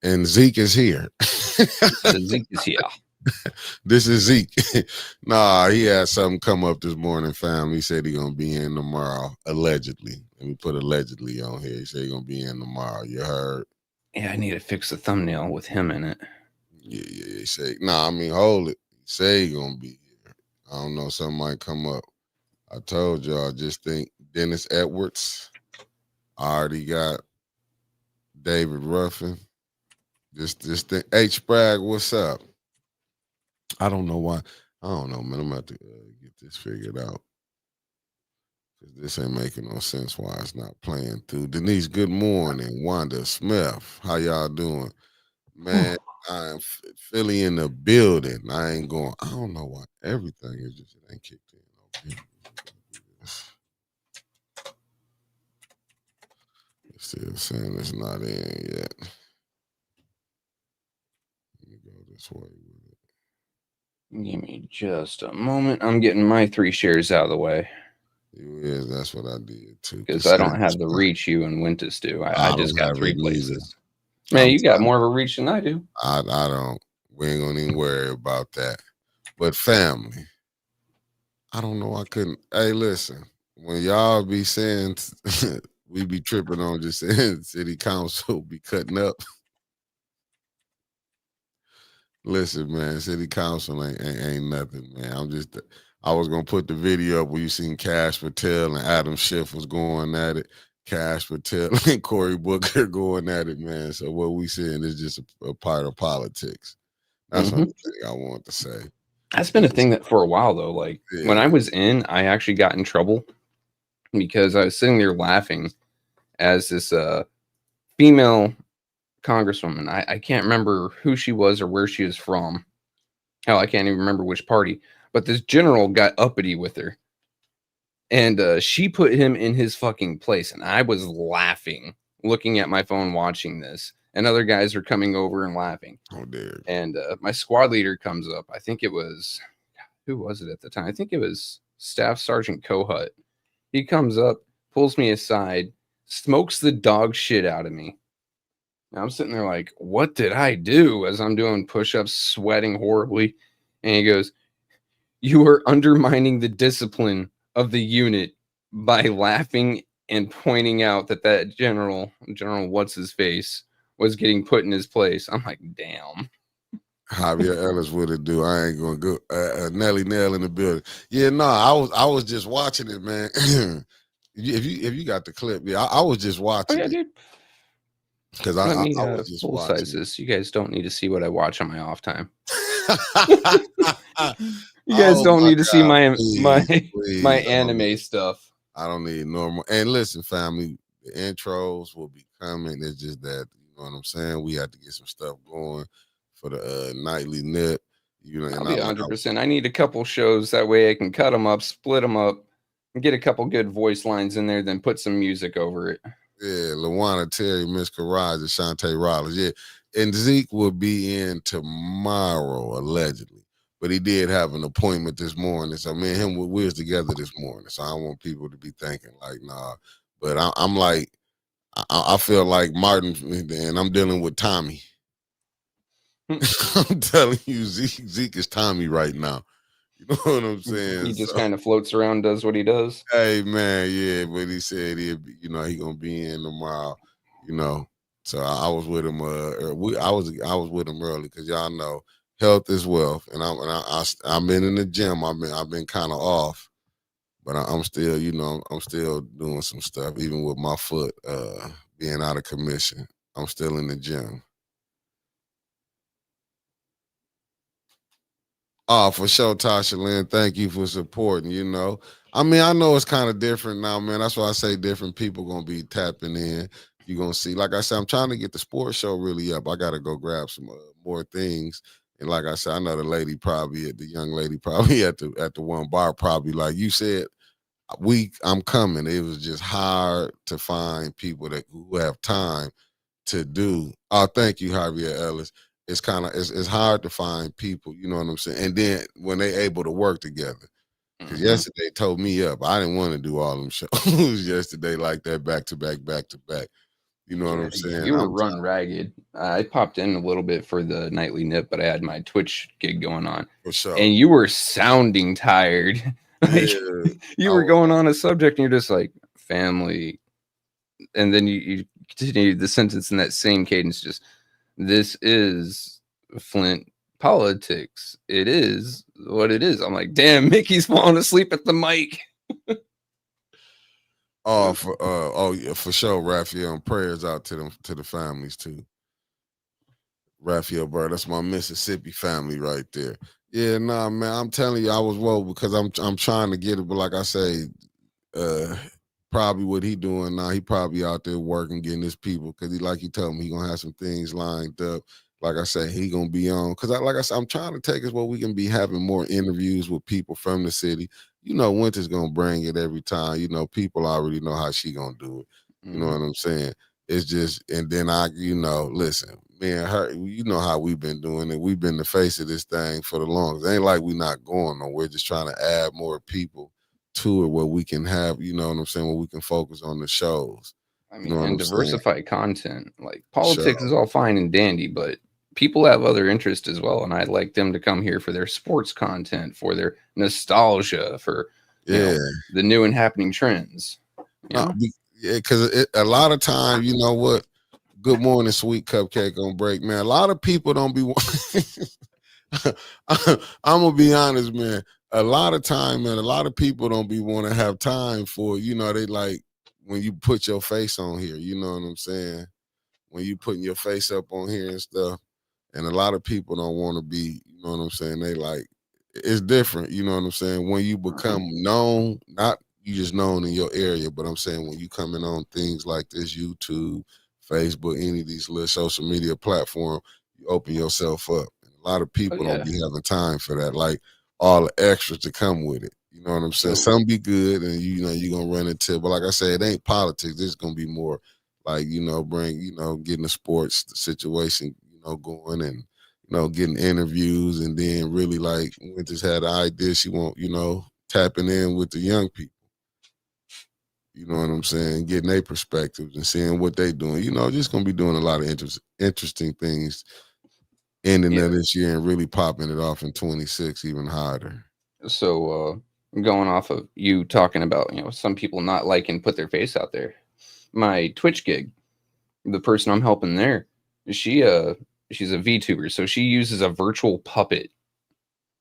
And Zeke is here. Zeke is here. This is Zeke. Nah, he had something come up this morning, fam. He said he gonna be in tomorrow, allegedly. Let me put allegedly on here. He said he gonna be in tomorrow. You heard? Yeah, I need to fix the thumbnail with him in it. Yeah. He said, nah, I mean, hold it. He said he gonna be here. I don't know, something might come up. I told y'all, just think Dennis Edwards. I already got David Ruffin. This thing. H. Spragg, what's up? I don't know why. I don't know, man. I'm about to get this figured out. Because this ain't making no sense why it's not playing through. Denise, good morning. Wanda Smith, how y'all doing? Man, I am Philly in the building. I ain't going. I don't know why everything is just, it ain't kicked in. Okay. It's still saying it's not in yet. Let me go this way with it. Give me just a moment. I'm getting my 3 shares out of the way. Yeah, that's what I did too. Because I don't have the reach you and Wintus do. I just got 3 places. Man, you got more of a reach than I do. I don't. We ain't gonna even worry about that. But family, I don't know. I couldn't. Hey, listen. When y'all be saying we be tripping on just saying city council be cutting up. Listen, man, city council ain't nothing, man. I was gonna put the video up where you seen Kash Patel and Adam Schiff was going at it. Kash Patel and Cory Booker going at it, man. So what we seeing is just a part of politics. That's one thing I want to say. That's been a thing that for a while though. Like when I was in, I actually got in trouble because I was sitting there laughing as this female congresswoman. I can't remember who she was or where she was from. Hell, I can't even remember which party. But this general got uppity with her. And she put him in his fucking place. And I was laughing, looking at my phone, watching this. And other guys are coming over and laughing. Oh, dear. And my squad leader comes up. I think it was, who was it at the time? I think it was Staff Sergeant Kohut. He comes up, pulls me aside, smokes the dog shit out of me. And I'm sitting there like, what did I do? As I'm doing push-ups, sweating horribly. And he goes, you are undermining the discipline of the unit by laughing and pointing out that general what's his face was getting put in his place. I'm like, damn. Javier Ellis would it do? I ain't gonna go. Nelly Nell in the building. Yeah, no, I was just watching it, man. if you got the clip, yeah, I was just watching. Oh yeah, dude. Because I was just watching this. You guys don't need to see what I watch on my off time. You guys don't need to see my anime stuff. I don't need normal. And listen, family, the intros will be coming. It's just that, you know what I'm saying? We have to get some stuff going for the nightly nip. You know, I'll be 100%. I need a couple shows that way I can cut them up, split them up, and get a couple good voice lines in there, then put some music over it. Yeah, LaWanna Terry, Miss Karaj, and Shantae Rollins. Yeah, and Zeke will be in tomorrow, allegedly. But he did have an appointment this morning. So me and him, we was together this morning. So I don't want people to be thinking like, nah. But I'm like, I feel like Martin, and I'm dealing with Tommy. I'm telling you, Zeke is Tommy right now. You know what I'm saying? He just kind of floats around, does what he does. Hey man, yeah, but he said he gonna be in tomorrow. You know, so I was with him. I was with him early because y'all know health is wealth, and I've been in the gym. I've been kind of off, but I'm still, I'm still doing some stuff, even with my foot being out of commission. I'm still in the gym. Oh, for sure, Tasha Lynn. Thank you for supporting. I mean, I know it's kind of different now, man. That's why I say different people gonna be tapping in. You're gonna see, like I said, I'm trying to get the sports show really up. I gotta go grab some more things. And like I said, I know the young lady probably at the one bar, probably like you said, I'm coming. It was just hard to find people who have time to do. Oh, thank you, Javier Ellis. It's kind of it's hard to find people, you know what I'm saying? And then when they able to work together. Because yesterday told me up. I didn't want to do all them shows yesterday like that, back to back. You know what I'm saying? You were run ragged. I popped in a little bit for the nightly nip, but I had my Twitch gig going on, For sure. and you were sounding tired. Like Yeah. you I were was going on a subject, and you're just like family, and then you continued the sentence in that same cadence. Just this is Flint politics. It is what it is. I'm like, damn, Mickey's falling asleep at the mic. oh yeah, for sure, Raphael. And prayers out to them, to the families too. Raphael Bird, that's my Mississippi family right there. Yeah, nah, man. I'm telling you, I was woke because I'm trying to get it, but like I say, uh probably what he doing now, he probably out there working, getting his people, because he, like he told me, he gonna have some things lined up. Like I said, he gonna be on, because like I said, I'm trying to take us where we can be having more interviews with people from the city. Winter's gonna bring it every time. People already know how she gonna do it. You know what Mhm. I'm saying? It's just, and then listen, me and her, you know how we've been doing it. We've been the face of this thing for the longest. It ain't like we not going nowhere. Just trying to add more people to it where we can have, you know what I'm saying, where we can focus on the shows. I You know mean, what and I'm saying? diversify content. Like Show. politics is all fine and dandy, but people have other interests as well, and I'd like them to come here for their sports content, for their nostalgia, for you Yeah. know the new and happening trends. You No, know, yeah, because a lot of time, you know what? Good morning, sweet cupcake on break, man. A lot of people don't be. I'm gonna be honest, man. A lot of time, man. A lot of people don't be want to have time for. They like when you put your face on here. You know what I'm saying? When you putting your face up on here and stuff. And a lot of people don't want to be, you know what I'm saying? They like, it's different, you know what I'm saying? When you become known, not you just known in your area, but I'm saying when you coming on things like this, YouTube, Facebook, any of these little social media platform, you open yourself up. And a lot of oh people don't yeah. be having time for that, like all the extras to come with it. You know what I'm saying? So Some be good, and you're gonna run into, but like I said, it ain't politics. This is gonna be more like, bring, getting the sports situation, going, and getting interviews, and then really like Winters had an idea she want, tapping in with the young people. You know what I'm saying? Getting their perspectives and seeing what they doing. Just gonna be doing a lot of interesting things ending yeah. of this year and really popping it off in 26 even harder. So going off of you talking about some people not liking put their face out there. My Twitch gig, the person I'm helping there, she she's a VTuber, so she uses a virtual puppet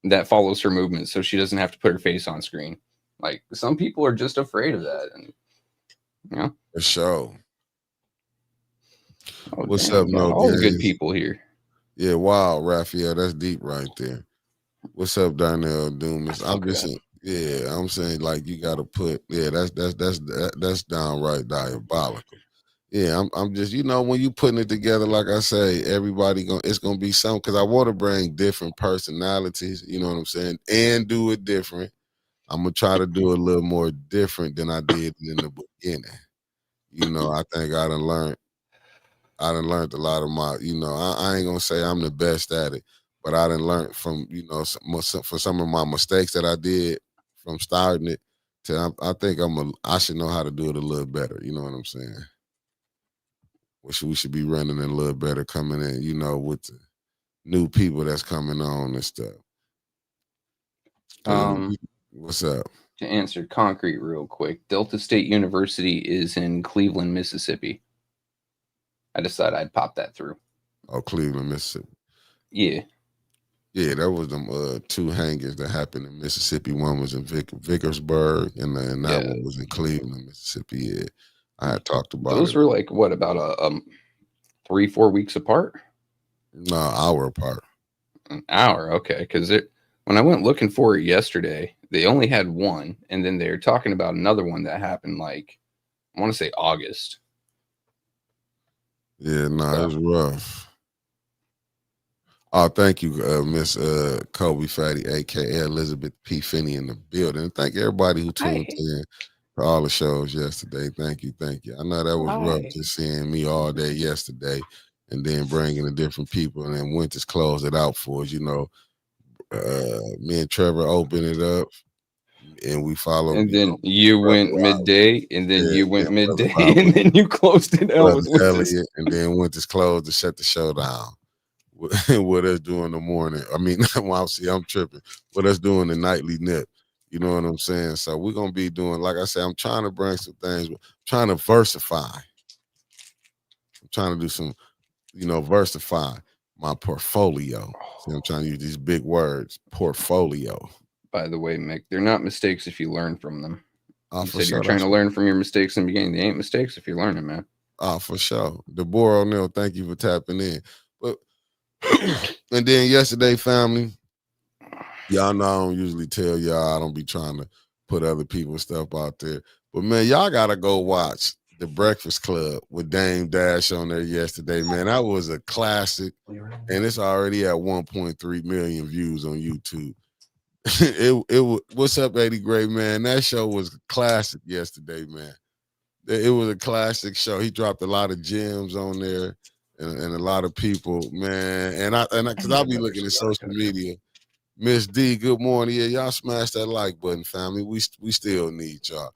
that follows her movements so she doesn't have to put her face on screen. Like some people are just afraid of that. And you know, For sure. oh What's damn, up, we got no all the good games? people here. Yeah, wow, Raphael, that's deep right there. What's up, Darnell I Doomis? fuck I'm with just that. saying, yeah, I'm saying like you got to put, yeah, that's downright diabolical. Yeah, I'm just, when you putting it together, like I say, it's gonna be something, because I want to bring different personalities. You know what I'm saying, and do it different. I'm gonna try to do it a little more different than I did in the beginning. I think I done learned a lot of my, I ain't gonna say I'm the best at it, but I done learned from, for some of my mistakes that I did from starting it to, I think I should know how to do it a little better. You know what I'm saying? We should be running it a little better coming in, with the new people that's coming on and stuff. Cause Um, what's up? to answer concrete real quick, Delta State University is in Cleveland, Mississippi. I decided I'd pop that through. Oh, Cleveland, Mississippi. Yeah, Yeah, that was them two hangings that happened in Mississippi. One was in Vickersburg, and that yeah. one was in Cleveland, Mississippi. Yeah, I had talked about Those it. were like what about a 3-4 weeks apart? No, hour apart. An hour, okay. Because it when I went looking for it yesterday, they only had one, and then they're talking about another one that happened like I want to say August. Yeah, no, So it's rough. Oh, thank you, Miss Kobe Fatty, aka Elizabeth P. Finney, in the building. And thank everybody who tuned hi, in for all the shows yesterday. Thank you, thank you. I know that was rough hi. just seeing me all day yesterday, and then bringing the different people, and then Winters closed it out for us. Me and Trevor opened it up. and we follow, And you know, then you Brother went midday, and then yeah, you yeah, went Brother midday, Robert, and then you closed it out Brother with Winters. Elliott, and then Winters closed to shut the show down. What us doing in the morning. I mean, well, see, I'm tripping. What us doing the nightly nip. You know what I'm saying? So we're gonna be doing, like I said, I'm trying to bring some things, trying to versify. I'm trying to do some, versify my portfolio. See, I'm trying to use these big words, portfolio. By the way, Mick, they're not mistakes if you learn from them. You For said you're sure. trying That's to learn from your mistakes in the beginning. They ain't mistakes if you're learning, man. for sure. Deborah O'Neill, thank you for tapping in. But and then yesterday, family, y'all know I don't usually tell y'all I don't be trying to put other people's stuff out there. But man, y'all gotta go watch The Breakfast Club with Dame Dash on there yesterday. Man, that was a classic. And it's already at 1.3 million views on YouTube. What's up, Eddie Gray, man? That show was a classic yesterday, man. It was a classic show. He dropped a lot of gems on there and a lot of people, man. And because I'll be looking at social media. Miss D, good morning. Yeah, y'all smash that like button, family. We still need y'all.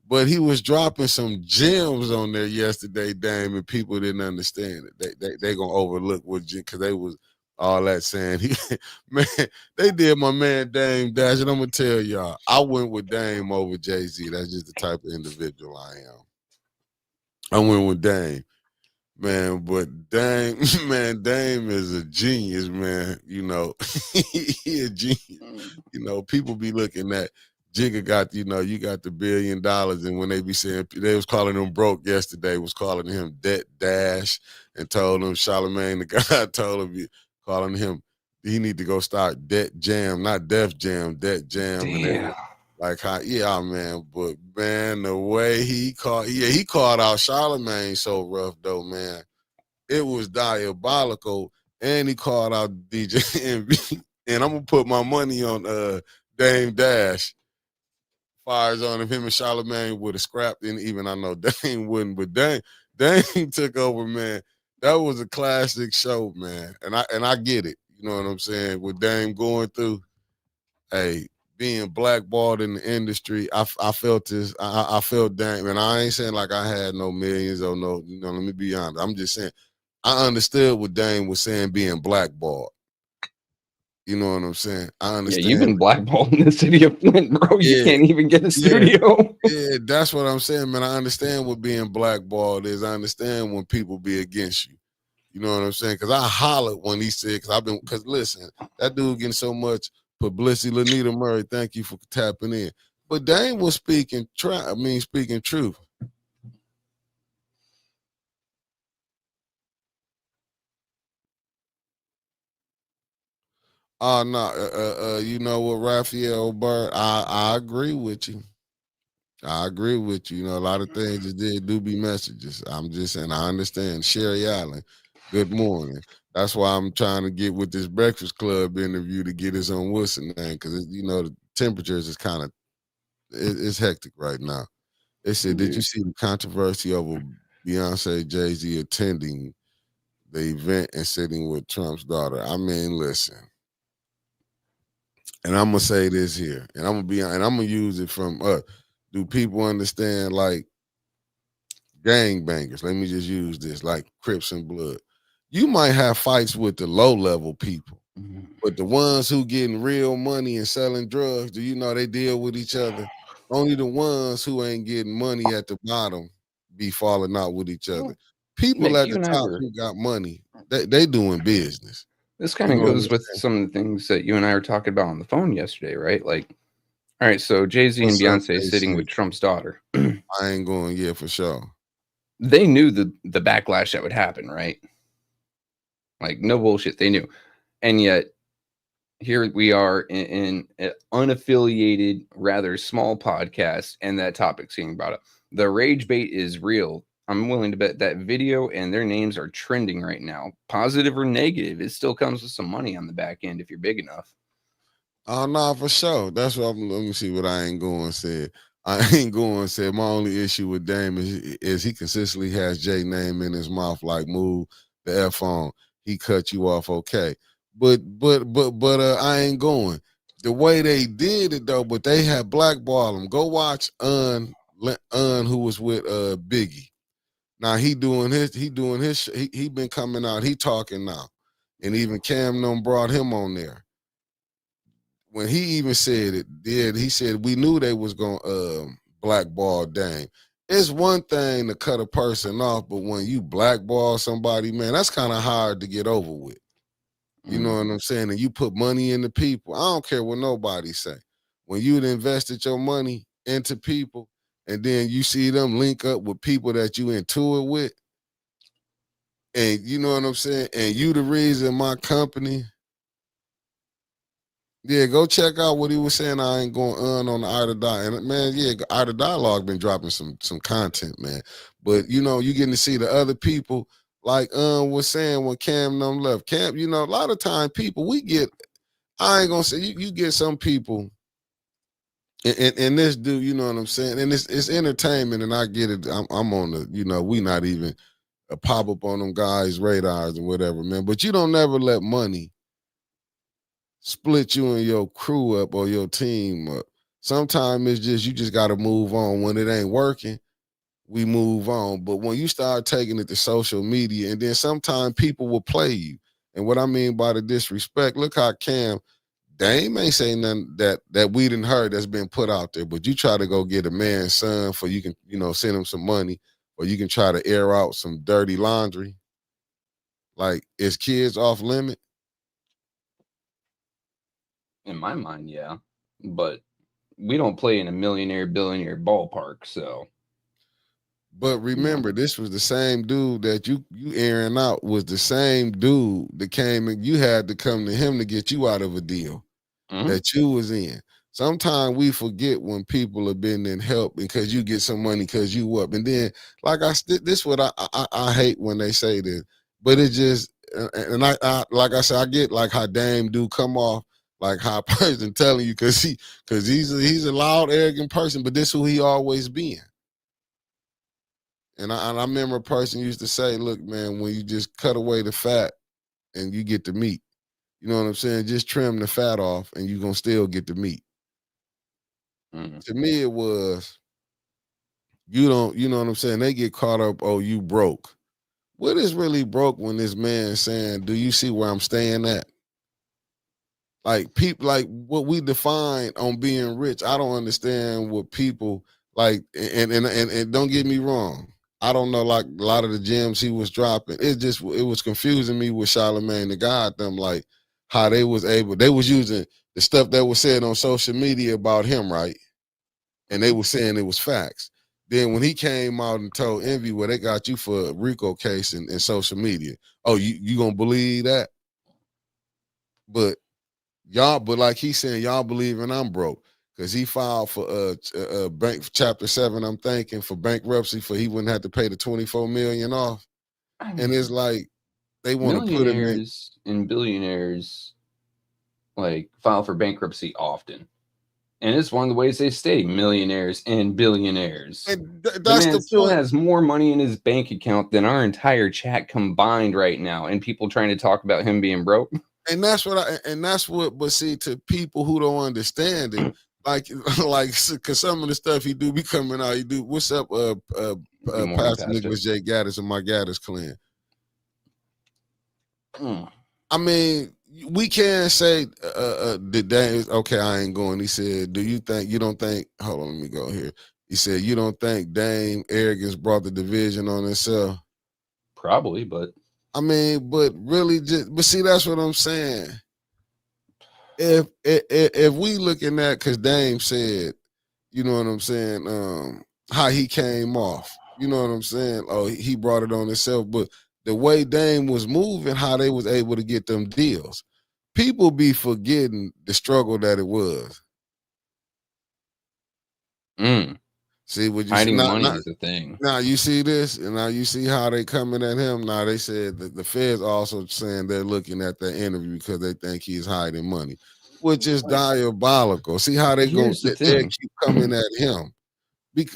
But he was dropping some gems on there yesterday, Dame, and people didn't understand it. They gonna overlook what because they was all that saying. Man, they did my man Dame Dash, and I'm gonna tell y'all, I went with Dame over Jay-Z. That's just the type of individual I am. I went with Dame. Man, but Dame, man, Dame is a genius, man. You know, he a genius. You know, people be looking at Jigga got, you got the $1 billion, and when they be saying they was calling him broke yesterday, was calling him Debt Dash, and told him Charlemagne the guy told him calling him he need to go start Debt Jam, not Def Jam, Debt Jam, and they Damn. were like how man, but man, the way he called out Charlemagne so rough though, man. It was diabolical. And he called out DJ Envy. And I'm gonna put my money on Dame Dash. Fires on him and Charlemagne would have scrapped, and even I know Dame wouldn't, but Dame took over, man. That was a classic show, man. And I get it. You know what I'm saying? With Dame going through, hey, being blackballed in the industry, I felt this. I felt Dame, and I ain't saying like I had no millions or no. Let me be honest. I'm just saying I understood what Dame was saying being blackballed. You know what I'm saying? I Yeah, you've understand. been blackballed in the city of Flint, bro. You Yeah, can't even get a yeah, studio. yeah. That's what I'm saying, man. I understand what being blackballed is. I understand when people be against you. You know what I'm saying? Because I hollered when he said, because listen, that dude getting so much publicity. Lanita Murray, thank you for tapping in. But Dame was speaking truth. Oh no, you know what, Raphael Burr? I agree with you. I agree with you. You know, a lot of things that did do be messages. I'm just saying, I understand. Sherry Allen, good morning. That's why I'm trying to get with this Breakfast Club interview to get his own Wilson name because the temperatures is kind of it's hectic right now. They said, did you see the controversy over Beyonce Jay-Z attending the event and sitting with Trump's daughter? I mean, listen. And I'm gonna say this here, and I'm gonna use it from do people understand like gangbangers? Let me just use this, like Crips and Blood. You might have fights with the low level people, but the ones who getting real money and selling drugs, do you know they deal with each other? Only the ones who ain't getting money at the bottom be falling out with each other. People Mick, at you the and I top were. who got money, they doing business. This kind You of know what I'm goes with saying? some of the things that you and I were talking about on the phone yesterday, right? Like, all right, so Jay-Z and What's up, Beyonce sitting AC? with Trump's daughter. I ain't going, yeah, for sure. They knew the backlash that would happen, right? Like, no bullshit, they knew. And yet, here we are in an unaffiliated, rather small podcast, and that topic's being brought up. The rage bait is real. I'm willing to bet that video and their names are trending right now. Positive or negative, it still comes with some money on the back end if you're big enough. Oh no, for sure. That's what let me see what I ain't going said. I ain't going said my only issue with Dame is he consistently has J name in his mouth like move the F on. He cut you off, okay. But I ain't going. the way they did it though, but they had blackballed him. Go watch who was with Biggie. Now he doing his he been coming out, he talking now. And even Cam Newton brought him on there. When he even said it, he said we knew they was gonna blackball Dame. It's one thing to cut a person off, but when you blackball somebody, man, that's kind of hard to get over with. You know what I'm saying? And you put money into people. I don't care what nobody say. When you'd invested your money into people and then you see them link up with people that you into it with, and you know what I'm saying? And you the reason my company. Yeah, go check out what he was saying. I ain't going on the Art of Dialogue. And man, yeah, Art of Dialogue been dropping some content, man. But you know, you getting to see the other people, like was saying when Cam them left. Cam, you know, a lot of time people we get, I ain't gonna say you get some people and this dude, you know what I'm saying? And it's entertainment, and I get it. I'm on the, you know, we not even a pop up on them guys' radars and whatever, man. But you don't never let money split you and your crew up or your team up. Sometimes it's just you just got to move on. When it ain't working, we move on. But when you start taking it to social media, and then sometimes people will play you. And what I mean by the disrespect, look how Cam, Dame ain't saying nothing that we didn't heard that's been put out there. But you try to go get a man's son for you can, you know, send him some money, or you can try to air out some dirty laundry. Like, is kids off limit? In my mind, yeah. But we don't play in a millionaire, billionaire ballpark, so. But remember, this was the same dude that you airing out was the same dude that came and you had to come to him to get you out of a deal that you was in. Sometimes we forget when people have been in help because you get some money because you up. And then, like this what I hate when they say this, but it just, and I like I said, I get like how Dame do come off like how a person telling you because he's a loud, arrogant person, but this who he always been. And I remember a person used to say, look, man, when you just cut away the fat and you get the meat, you know what I'm saying? Just trim the fat off and you're going to still get the meat. To me, it was, you know what I'm saying? They get caught up, oh, you broke. What is really broke when this man saying, do you see where I'm staying at? Like people, like what we define on being rich, I don't understand what people like, and don't get me wrong. I don't know, like a lot of the gems he was dropping. It was confusing me with Charlamagne the God, them like how they was using the stuff that was said on social media about him, right? And they were saying it was facts. Then when he came out and told Envy, well, they got you for a RICO case in social media. Oh, you gonna believe that? But y'all, but like he's saying, y'all believing I'm broke. Cause he filed for bank chapter 7, I'm thinking, for bankruptcy for he wouldn't have to pay the 24 million off. And it's like they want to put him in. Millionaires and billionaires like file for bankruptcy often. And it's one of the ways they stay millionaires and billionaires. And The that's man the still point. has more money in his bank account than our entire chat combined right now, and people trying to talk about him being broke. And that's what, but see, to people who don't understand it, like, cause some of the stuff he do be coming out, he do, what's up, Good morning, Pastor Pastor. Nicholas J. Gaddis and my Gaddis clan. Mm. I mean, we can't say the day is okay. I ain't going. He said, "Do you think you don't think?" Hold on, let me go here. He said, "You don't think Dame arrogance brought the division on itself?" Probably, but I mean, but really, but see, that's what I'm saying. If we looking at, because Dame said, you know what I'm saying, how he came off. You know what I'm saying? Oh, he brought it on himself, but the way Dame was moving, how they was able to get them deals. People be forgetting the struggle that it was. See what you see? hiding money is a thing. Now you see this, and now you see how they coming at him. Now they said that the feds also saying they're looking at that interview because they think he's hiding money, which is diabolical. See how Here's the they thing. keep coming at him.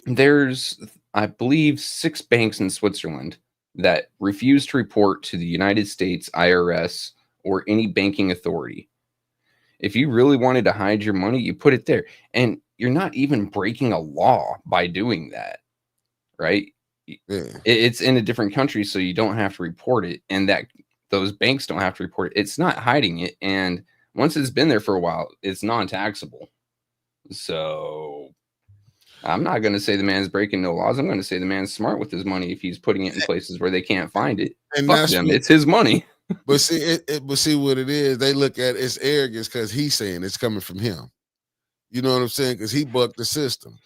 There's, I believe, 6 banks in Switzerland that refuse to report to the United States IRS or any banking authority. If you really wanted to hide your money, you put it there. And you're not even breaking a law by doing that, right? Yeah. It's in a different country, so you don't have to report it. And that those banks don't have to report it. It's not hiding it. And once it's been there for a while, it's non-taxable. So I'm not going to say the man's breaking no laws. I'm going to say the man's smart with his money if he's putting it in places where they can't find it. And Fuck that's them. what, It's his money. but see what it is. They look at it's arrogance because he's saying it's coming from him. You know what I'm saying? Because he bucked the system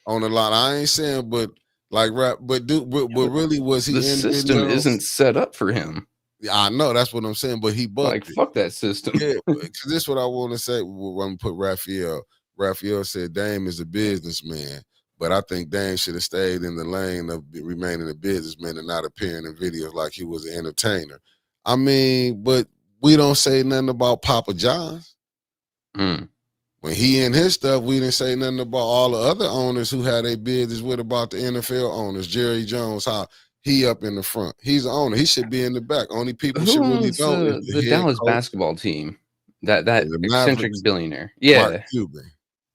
on a lot. I ain't saying, but like rap, but really was he The in system videos? isn't set up for him. Yeah, I know that's what I'm saying, but he bucked Like, it. fuck that system. Yeah, because this is what I want to say. When I put Raphael. Raphael said Dame is a businessman, but I think Dame should have stayed in the lane of remaining a businessman and not appearing in videos like he was an entertainer. I mean, but we don't say nothing about Papa John's. Mm. When he in his stuff, we didn't say nothing about all the other owners who had their business with about the NFL owners. Jerry Jones, how he up in the front. He's the owner. He should be in the back. Only people Who should really owns know is the the head Dallas coach basketball team? That and the eccentric Mavericks, billionaire. Mark Yeah. Cuban.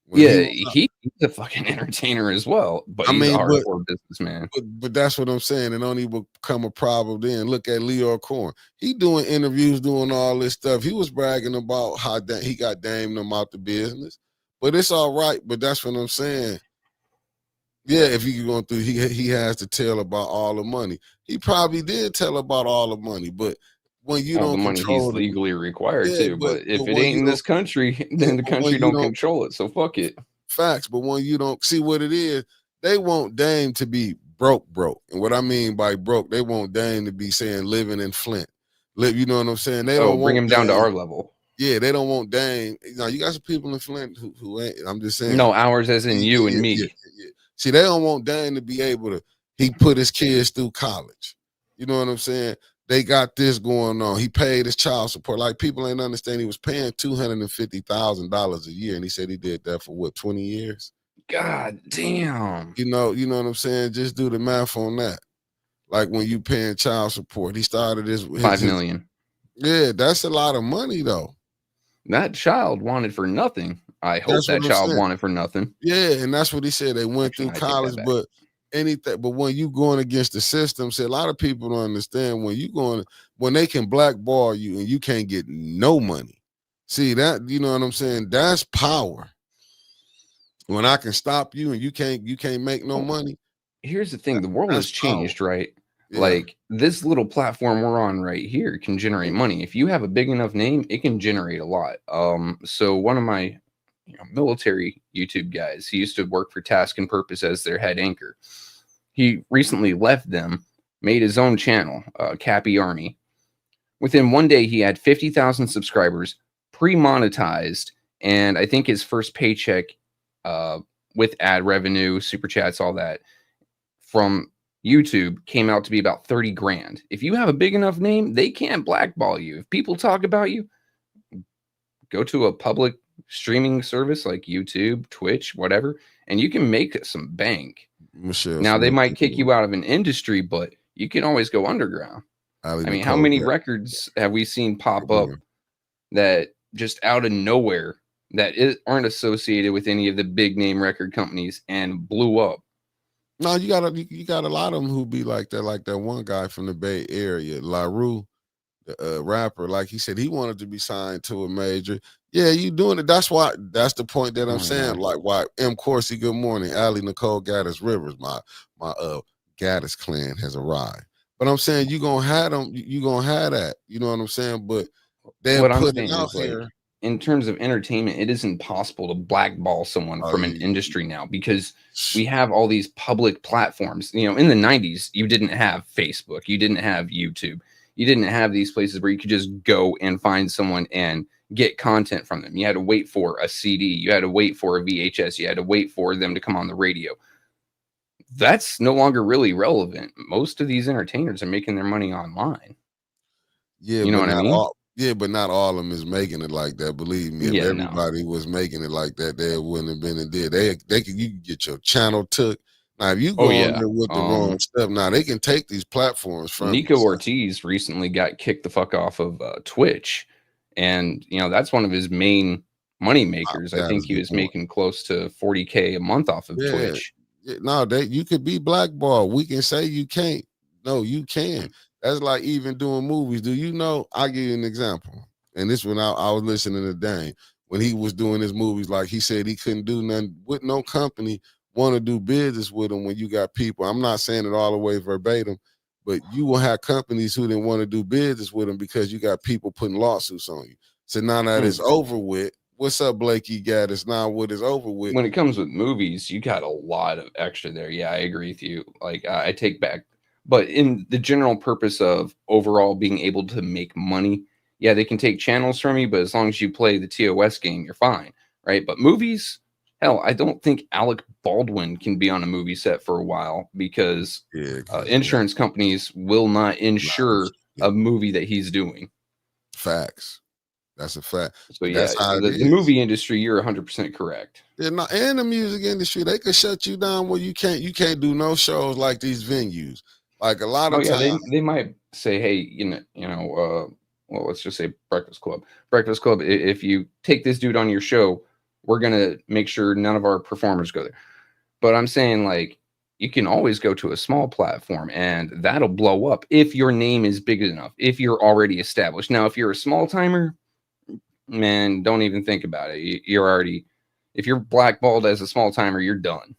When he Yeah, was up, he's a fucking entertainer as well, but I he's a mean, hardcore businessman. but that's what I'm saying. It only become a problem then. Look at Leo Corn. He doing interviews, doing all this stuff. He was bragging about how he got Dame them out the business. But it's all right. But that's what I'm saying. Yeah, if you going through, he has to tell about all the money. He probably did tell about all the money, but when you All the don't money he's control the, legally required yeah, to, but if it when ain't you in don't, this country, yeah, then the but when country you don't don't control it. So fuck it. facts, but when you don't see what it is, they want Dame to be broke. And what I mean by broke, they want Dame to be saying living in Flint. You know what I'm saying? They Oh, don't bring want him down to Dame. our level. Yeah, they don't want Dame. Now you got some people in Flint who ain't. I'm just saying. No, ours as in you and me. Yeah. See, they don't want Dame to be able to. He put his kids through college. You know what I'm saying? They got this going on. He paid his child support. Like people ain't understand. He was paying $250,000 a year, and he said he did that for what 20 years. God damn. You know what I'm saying? Just do the math on that. Like when you paying child support, he started his 5 million. Yeah, that's a lot of money though. That child wanted for nothing. I hope That's that what I'm child saying. wanted for nothing. Yeah, and that's what he said. They went Actually, through I take that college, back. but anything. But when you going against the system, see, a lot of people don't understand when they can blackball you and you can't get no money. See that? You know what I'm saying? That's power. When I can stop you and you can't make no money. Here's the thing: the world That's has power. changed, right? Yeah. Like this little platform we're on right here can generate money. If you have a big enough name, it can generate a lot. So one of my military YouTube guys, he used to work for Task and Purpose as their head anchor. He recently left them, made his own channel, Cappy Army. Within one day, he had 50,000 subscribers, pre-monetized, and I think his first paycheck with ad revenue, super chats, all that from YouTube came out to be about 30 grand. If you have a big enough name, they can't blackball you. If people talk about you, go to a public streaming service like YouTube, Twitch, whatever, and you can make some bank. Michelle Now, they Smith, might kick you out of an industry, but you can always go underground. I mean, how many records have we seen pop up that just out of nowhere that aren't associated with any of the big name record companies and blew up? No, you got a lot of them who be like that one guy from the Bay Area, LaRue, the rapper. Like he said, he wanted to be signed to a major. Yeah, you doing it. That's the point that I'm saying. Like why M. Corsi, good morning. Allie Nicole Gaddis Rivers, my Gaddis clan has arrived. But I'm saying you gonna have them, you gonna have that. You know what I'm saying? But they'll what I'm put saying it out is like here. in terms of entertainment, it isn't possible to blackball someone from an industry now because we have all these public platforms. In the 90s, you didn't have Facebook, you didn't have YouTube, you didn't have these places where you could just go and find someone and get content from them. You had to wait for a CD, you had to wait for a VHS, you had to wait for them to come on the radio. That's no longer really relevant. Most of these entertainers are making their money online. Yeah, you know what I mean? But not all of them is making it like that. Believe me, if everybody was making it like that, they wouldn't have been and did. You can get your channel took. Now, if you go on there with the wrong stuff, now they can take these platforms from Nico Ortiz recently got kicked the fuck off of Twitch, and that's one of his main money makers. I That think is a he good was point. making close to 40K a month off of Yeah. Twitch. No, you could be blackballed. We can say you can't. No, you can. That's like even doing movies. Do you know? I'll give you an example. And this when I was listening to Dane when he was doing his movies, like he said he couldn't do nothing with no company want to do business with him when you got people. I'm not saying it all the way verbatim, but you will have companies who didn't want to do business with him because you got people putting lawsuits on you. So now that it's over with, what's up, Blakey Gaddis? Now what is over with? When it comes with movies, you got a lot of extra there. Yeah, I agree with you. Like I take back, but in the general purpose of overall being able to make money, yeah, they can take channels from you, but as long as you play the TOS game, you're fine, right? But movies, hell, I don't think Alec Baldwin can be on a movie set for a while because insurance companies will not insure a movie that he's doing. Facts. That's a fact. So yeah, That's how it the is. movie industry, you're 100% correct. And the music industry, they could shut you down where you can't do no shows like these venues. Like a lot Oh of yeah, times, they might say, hey, well, let's just say Breakfast Club. Breakfast Club, if you take this dude on your show, we're gonna make sure none of our performers go there. But I'm saying like you can always go to a small platform and that'll blow up if your name is big enough, if you're already established. Now, if you're a small timer, man, don't even think about it. You're already, if you're blackballed as a small timer, you're done.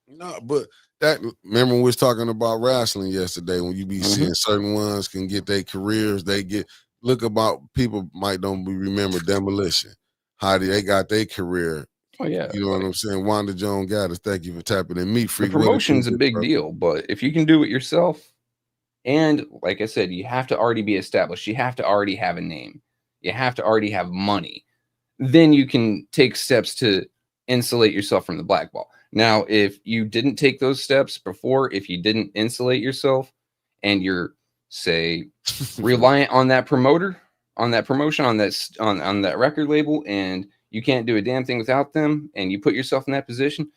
no, but that remember we was talking about wrestling yesterday when you be seeing certain ones can get their careers, they get look about people might don't remember Demolition, how they got their career. Oh yeah, You know what I'm saying? Wanda Jones got us. Thank you for tapping in. Meat the Freak, what it do, promotion's a big big brother? deal, but if you can do it yourself, and like I said, you have to already be established. You have to already have a name. You have to already have money. Then you can take steps to insulate yourself from the blackball. Now, if you didn't take those steps before, if you didn't insulate yourself and you're, say, reliant on that promoter, on that promotion, on that record label, and you can't do a damn thing without them, and you put yourself in that position,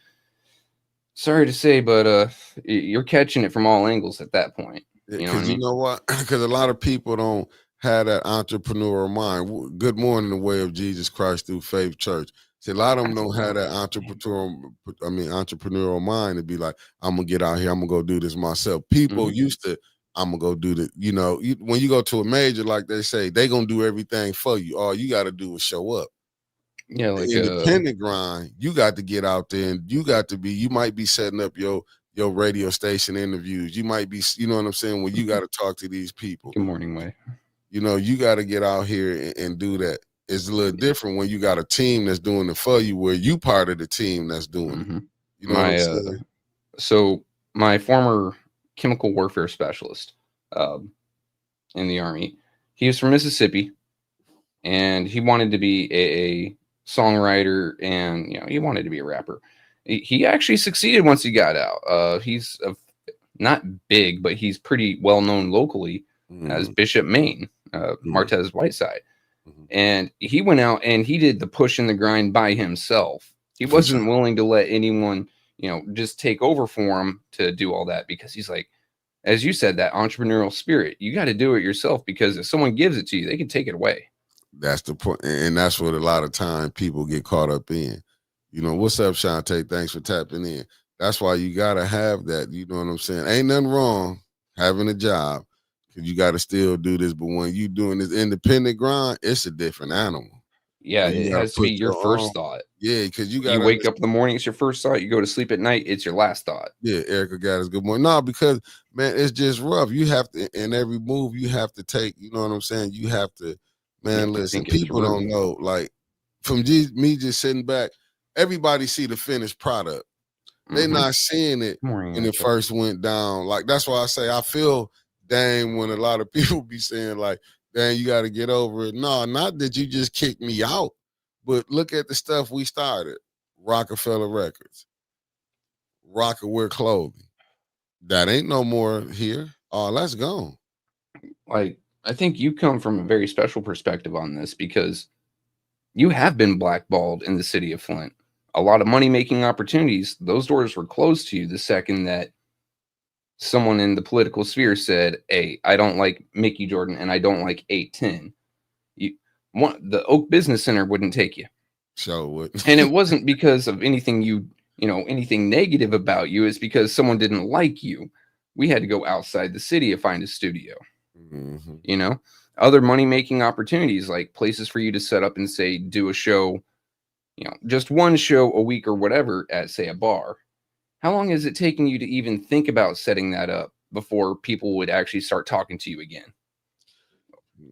sorry to say, but you're catching it from all angles at that point. You know what I Because you mean? know what? Because a lot of people don't have that entrepreneurial mind. Good morning, the way of Jesus Christ through Faith Church. See, a lot of them don't have that entrepreneurial mind to be like, I'm gonna get out here, I'm gonna go do this myself. People used to, I'm gonna go do the, when you go to a major, like they say, they gonna do everything for you. All you gotta do is show up. Yeah, The like independent grind, you got to get out there and you might be setting up your radio station interviews. You might be, you know what I'm saying, when you got to talk to these people. good morning, way. You got to get out here and do that. It's a little different when you got a team that's doing it for you, where you part of the team that's doing it. You know what I'm My saying? so my former chemical warfare specialist in the army, he was from Mississippi, and he wanted to be a songwriter, and he wanted to be a rapper. He actually succeeded once he got out. He's not big, but he's pretty well known locally as Bishop Maine, Martez Whiteside. And he went out and he did the push and the grind by himself. He wasn't willing to let anyone, just take over for him to do all that, because he's like, as you said, that entrepreneurial spirit, you got to do it yourself, because if someone gives it to you, they can take it away. That's the point. And that's what a lot of time people get caught up in. What's up, Shantae? Thanks for tapping in. That's why you got to have that. You know what I'm saying? Ain't nothing wrong having a job, because you got to still do this. But when you doing this independent grind, it's a different animal. Yeah, You it got to has to be put your your own. first thought. Yeah, because you got You to wake up in the morning, it's your first thought. You go to sleep at night, it's your last thought. Yeah, Erica got us good morning. No, because man, it's just rough. You have to, in every move, you have to take. You know what I'm saying? You have to, You man. have to Listen, think it people through. don't know. Like from me just sitting back, everybody see the finished product. They not seeing it Morning, when it first went down. Like that's why I say I feel dang when a lot of people be saying like, dang, you got to get over it. No, not that you just kicked me out, but look at the stuff we started. Rockefeller Records, Rockaware Clothing. That ain't no more here. Oh, that's gone. Like, I think you come from a very special perspective on this, because you have been blackballed in the city of Flint. A lot of money making opportunities, those doors were closed to you the second that someone in the political sphere said, hey, I don't like Mickey Jordan and I don't like 810. The Oak Business Center wouldn't take you. Show what? And it wasn't because of anything anything negative about you. It's because someone didn't like you. We had to go outside the city to find a studio. Mm-hmm. You know, other money making opportunities like places for you to set up and say do a show, just one show a week or whatever at say a bar. How long is it taking you to even think about setting that up before people would actually start talking to you again?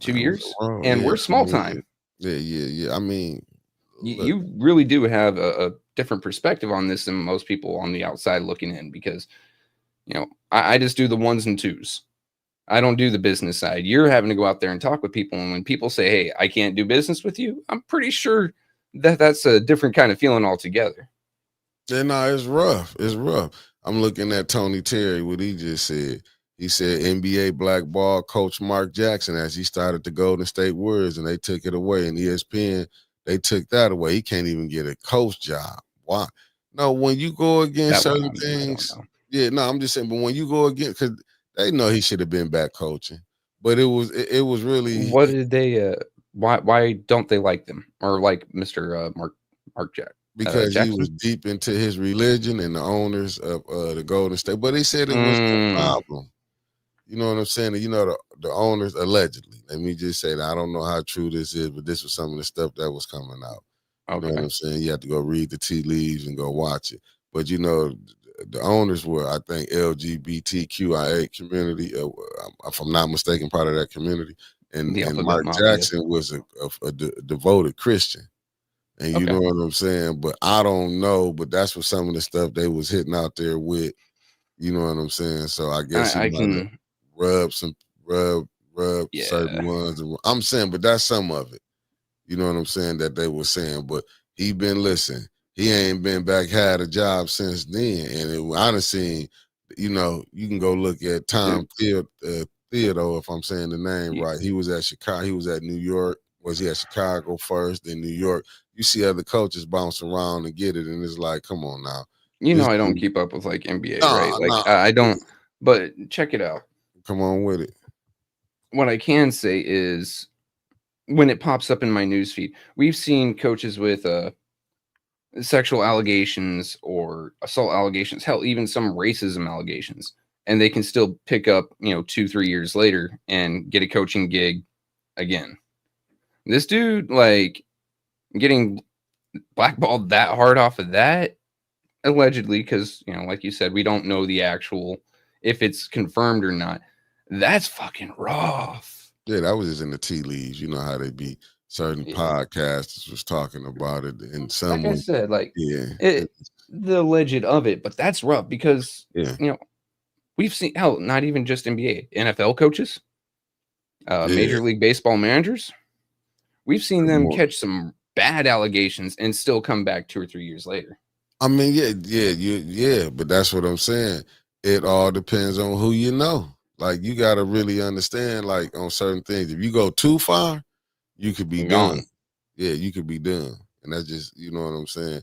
Two I was years, wrong. and Yeah, we're I small mean, time. yeah. I mean, you, look, you really do have a different perspective on this than most people on the outside looking in, because I just do the ones and twos. I don't do the business side. You're having to go out there and talk with people, and when people say, hey, I can't do business with you, I'm pretty sure that that's a different kind of feeling altogether. yeah, no, it's rough. It's rough. I'm looking at Tony Terry, what he just said. He said NBA blackball coach Mark Jackson as he started the Golden State Warriors, and they took it away. And ESPN, they took that away. He can't even get a coach job. Why? No, when you go against That one, certain I don't things, know. yeah, no, I'm just saying. But when you go against, because they know he should have been back coaching, but it was really What did they? Why don't they like them or like Mr. Mark because he was Jackson? deep into his religion and the owners of the Golden State. But they said it was no Mm, problem. You know what I'm saying? You know, the owners allegedly. Let me just say that I don't know how true this is, but this was some of the stuff that was coming out. You know what okay. I'm saying? You have to go read the tea leaves and go watch it. But you know, the owners were, I think, LGBTQIA community, if I'm not mistaken, part of that community. The And Alphabet Mark Mafia. Jackson was a devoted Christian. And you Okay. know what I'm saying? But I don't know. But that's what some of the stuff they was hitting out there with. You know what I'm saying? So I guess he I might have can. rubbed some rub rub certain Yeah. ones. I'm saying, but that's some of it. You know what I'm saying? That they were saying. But he been listening. He ain't been back had a job since then. And I done seen, you can go look at Dude, Theodore, if I'm saying the name y- right. He was at Chicago. He was at New York. Was he at Chicago first, then New York? You see other coaches bounce around and get it, and it's like, come on now. This I don't dude, keep up with like NBA, right? nah, Like nah, I don't. But check it out. come on with it. What I can say is when it pops up in my newsfeed, we've seen coaches with sexual allegations or assault allegations, hell, even some racism allegations, and they can still pick up, 2, 3 years later and get a coaching gig again. This dude, like, getting blackballed that hard off of that, allegedly, because, like you said, we don't know the actual, if it's confirmed or not. That's fucking rough. Yeah, that was just in the tea leaves. You know how they be. Certain Yeah. podcasters was talking about it, and Like some I was, said, like, yeah, the alleged of it, but that's rough because, yeah, we've seen, hell, not even just NBA, NFL coaches, yeah. Major League Baseball managers. We've seen them More. catch some bad allegations and still come back 2 or 3 years later. I mean, yeah, but that's what I'm saying. It all depends on who you know. Like you got to really understand, like on certain things. If you go too far, you could be And done. gone. Yeah, you could be done, and that's just you know what I'm saying.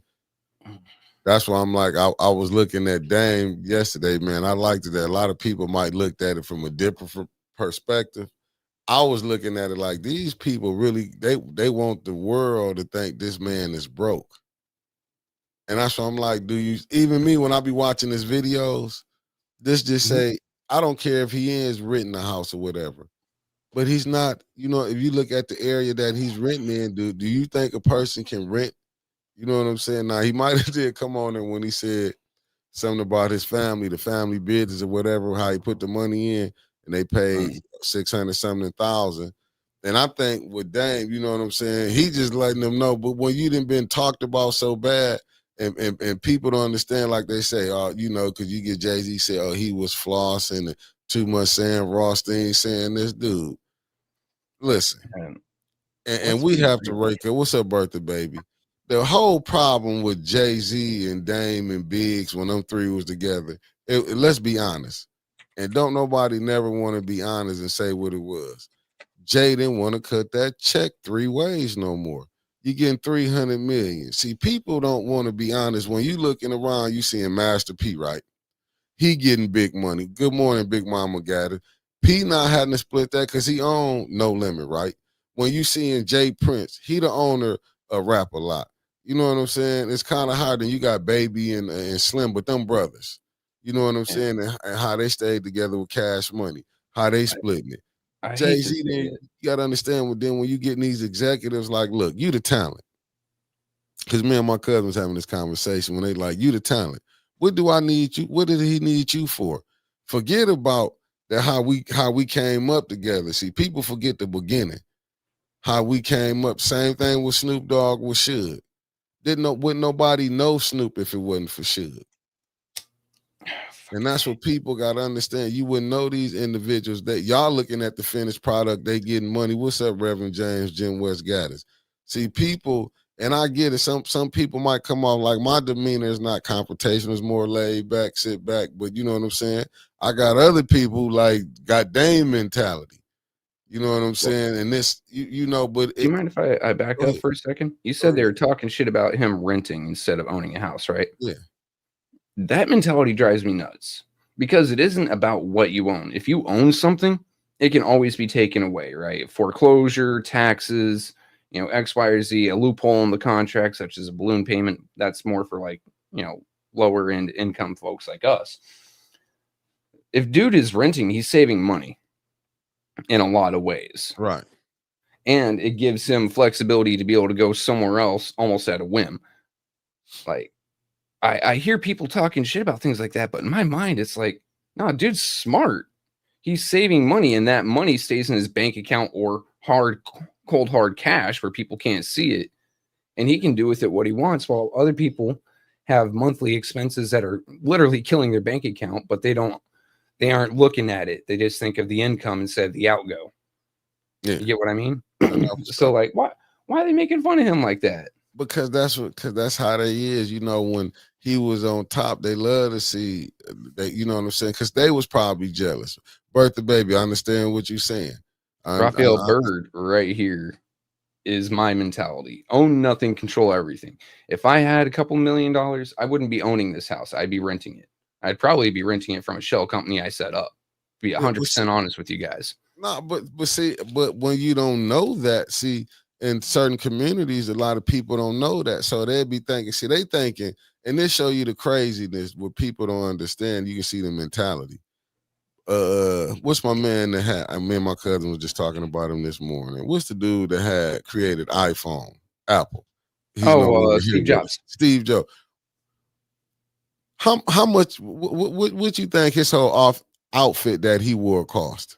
That's why I'm like, I was looking at Dame yesterday, man. I liked it that a lot of people might look at it from a different perspective. I was looking at it like these people really they want the world to think this man is broke. And that's why I'm like, do you even me when I be watching his videos, this just Mhm. say, I don't care if he is renting a house or whatever. But he's not, if you look at the area that he's renting in, do you think a person can rent? You know what I'm saying? Now he might have did come on and when he said something about his family, the family business or whatever, how he put the money in and they paid Mm. 600 something thousand. And I think with Dame, you know what I'm saying? He just letting them know. But when you done been talked about so bad and people don't understand, like they say, because you get Jay-Z say, oh, he was flossing and too much saying Rothstein saying this dude. Listen, And and let's we be have to real. rake up. What's up, birthday baby? The whole problem with Jay-Z and Dame and Biggs when them three was together, let's be honest. And don't nobody never want to be honest and say what it was. Jay didn't want to cut that check 3 ways no more. You getting 300 million. See, people don't want to be honest. When you looking around, you seeing Master P, right? He getting big money. Good morning, Big Mama got it. P not having to split that because he owned No Limit, right? When you seeing Jay Prince, he the owner of Rap a Lot. You know what I'm saying? It's kind of hard. And you got Baby and Slim, but them brothers. You know what I'm Yeah. saying? And how they stayed together with Cash Money, how they splitting it. I hate to Jay-Z, say then it. you got to understand when you getting these executives, like, look, you the talent. Because me and my cousin was having this conversation when they like, you the talent. What do I need you? What did he need you for? Forget about that how we came up together. See, people forget the beginning. How we came up. Same thing with Snoop Dogg with Suge. Wouldn't nobody know Snoop if it wasn't for Suge. And that's what people got to understand. You wouldn't know these individuals that y'all looking at the finished product, they getting money. What's up, Reverend James, Jim West Gaddis? See, people, and I get it. Some people might come off like my demeanor is not confrontational, it's more laid back, sit back. But you know what I'm saying? I got other people like got Dame mentality. You know what I'm Well, saying? And this, you know, but do you it mind if I back go up ahead. for a second? You Go said they ahead. were talking shit about him renting instead of owning a house, right? Yeah. That mentality drives me nuts because it isn't about what you own. If you own something, it can always be taken away, right? Foreclosure, taxes, X, Y, or Z, a loophole in the contract, such as a balloon payment. That's more for like, lower end income folks like us. If dude is renting, he's saving money in a lot of ways. Right. And it gives him flexibility to be able to go somewhere else almost at a whim. Like, I hear people talking shit about things like that, but in my mind, it's like, nah, dude's smart. He's saving money, and that money stays in his bank account or cold hard cash where people can't see it, and he can do with it what he wants. While other people have monthly expenses that are literally killing their bank account, but they aren't looking at it. They just think of the income instead of the outgo. Yeah. You get what I mean? I know for So, sure. like, why are they making fun of him like that? Because that's how they is. You know, when he was on top, they love to see that. You know what I'm saying? Because they was probably jealous. Birthday baby, I understand what you're saying. Raphael Bird right here is my mentality. Own nothing, control everything. If I had a couple $1,000,000, I wouldn't be owning this house. I'd be renting it. I'd probably be renting it from a shell company I set up. Be yeah, but 100% honest with you guys. no, but when you don't know that, see, in certain communities, a lot of people don't know that, so they'd be thinking. See, they thinking, and this show you the craziness what people don't understand. You can see the mentality. What's my man that had? Me and my cousin was just talking about him this morning. What's the dude that had created iPhone, Apple? He's no longer here Steve with Jobs. us. Steve Jobs. How much? What you think his whole outfit that he wore cost?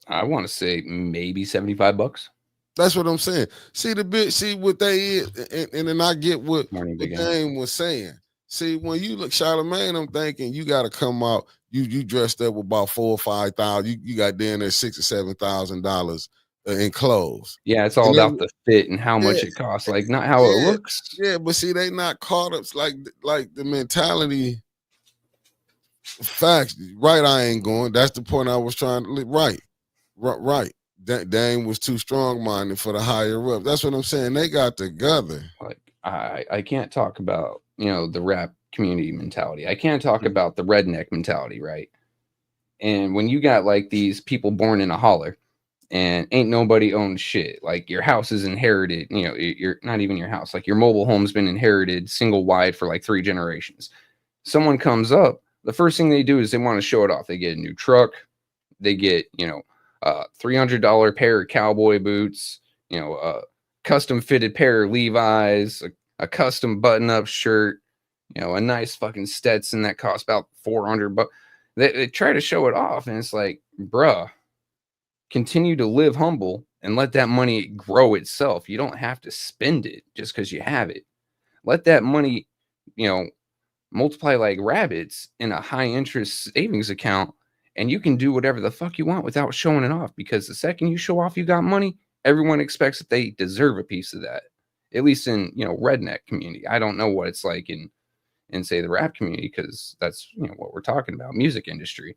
I want to say maybe $75. That's what I'm saying. See the bit. See what they is, and then I get Morning, what Big M. Dame was saying. See, when you look Charlamagne, I'm thinking you got to come out. You dressed up with about 4 or 5,000. You got down there $6,000 or $7,000 in clothes. Yeah, it's all And about then the fit and how much yeah, it costs, like not how it yeah, looks. yeah. But see, they not caught up. Like the mentality. Facts. Right. I ain't going. That's the point I was trying to. Right. Right. Dame was too strong minded for the higher up. That's what I'm saying. They got together. Like I can't talk about the rap community mentality. I can't talk Mm. about the redneck mentality, right? And when you got like these people born in a holler and ain't nobody owns shit, like your house is inherited, you're not even your house, like your mobile home's been inherited single wide for like 3 generations. Someone comes up, the first thing they do is they want to show it off. They get a new truck, they get, $300 pair of cowboy boots, a custom fitted pair of Levi's, a custom button up shirt, a nice fucking Stetson that costs about 400 bucks. They try to show it off, and it's like, bruh, continue to live humble and let that money grow itself. You don't have to spend it just because you have it. Let that money, multiply like rabbits in a high interest savings account, and you can do whatever the fuck you want without showing it off. Because the second you show off you got money, everyone expects that they deserve a piece of that. At least in redneck community. I don't know what it's like in say the rap community, because that's what we're talking about, music industry.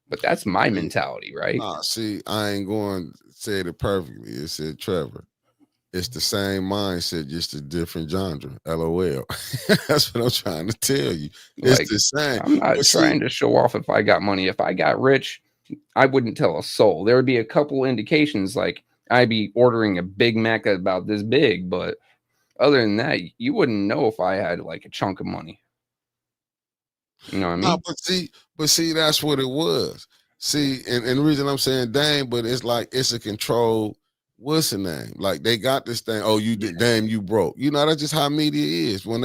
But that's my mentality, right? Nah, see, I ain't going to say it perfectly. It said Trevor. It's the same mindset, just a different genre. LOL. That's what I'm trying to tell you. It's Like, the same. I'm not But see, trying to show off if I got money. If I got rich, I wouldn't tell a soul. There would be a couple indications, like I'd be ordering a Big Mac about this big, but Other than that, you wouldn't know if I had like a chunk of money. You know what I No, mean? but see, that's what it was. See, and the reason I'm saying Dame, but it's like it's a control. What's the name? Like they got this thing. Oh, you did, Dame, you broke. You know, that's just how media is. When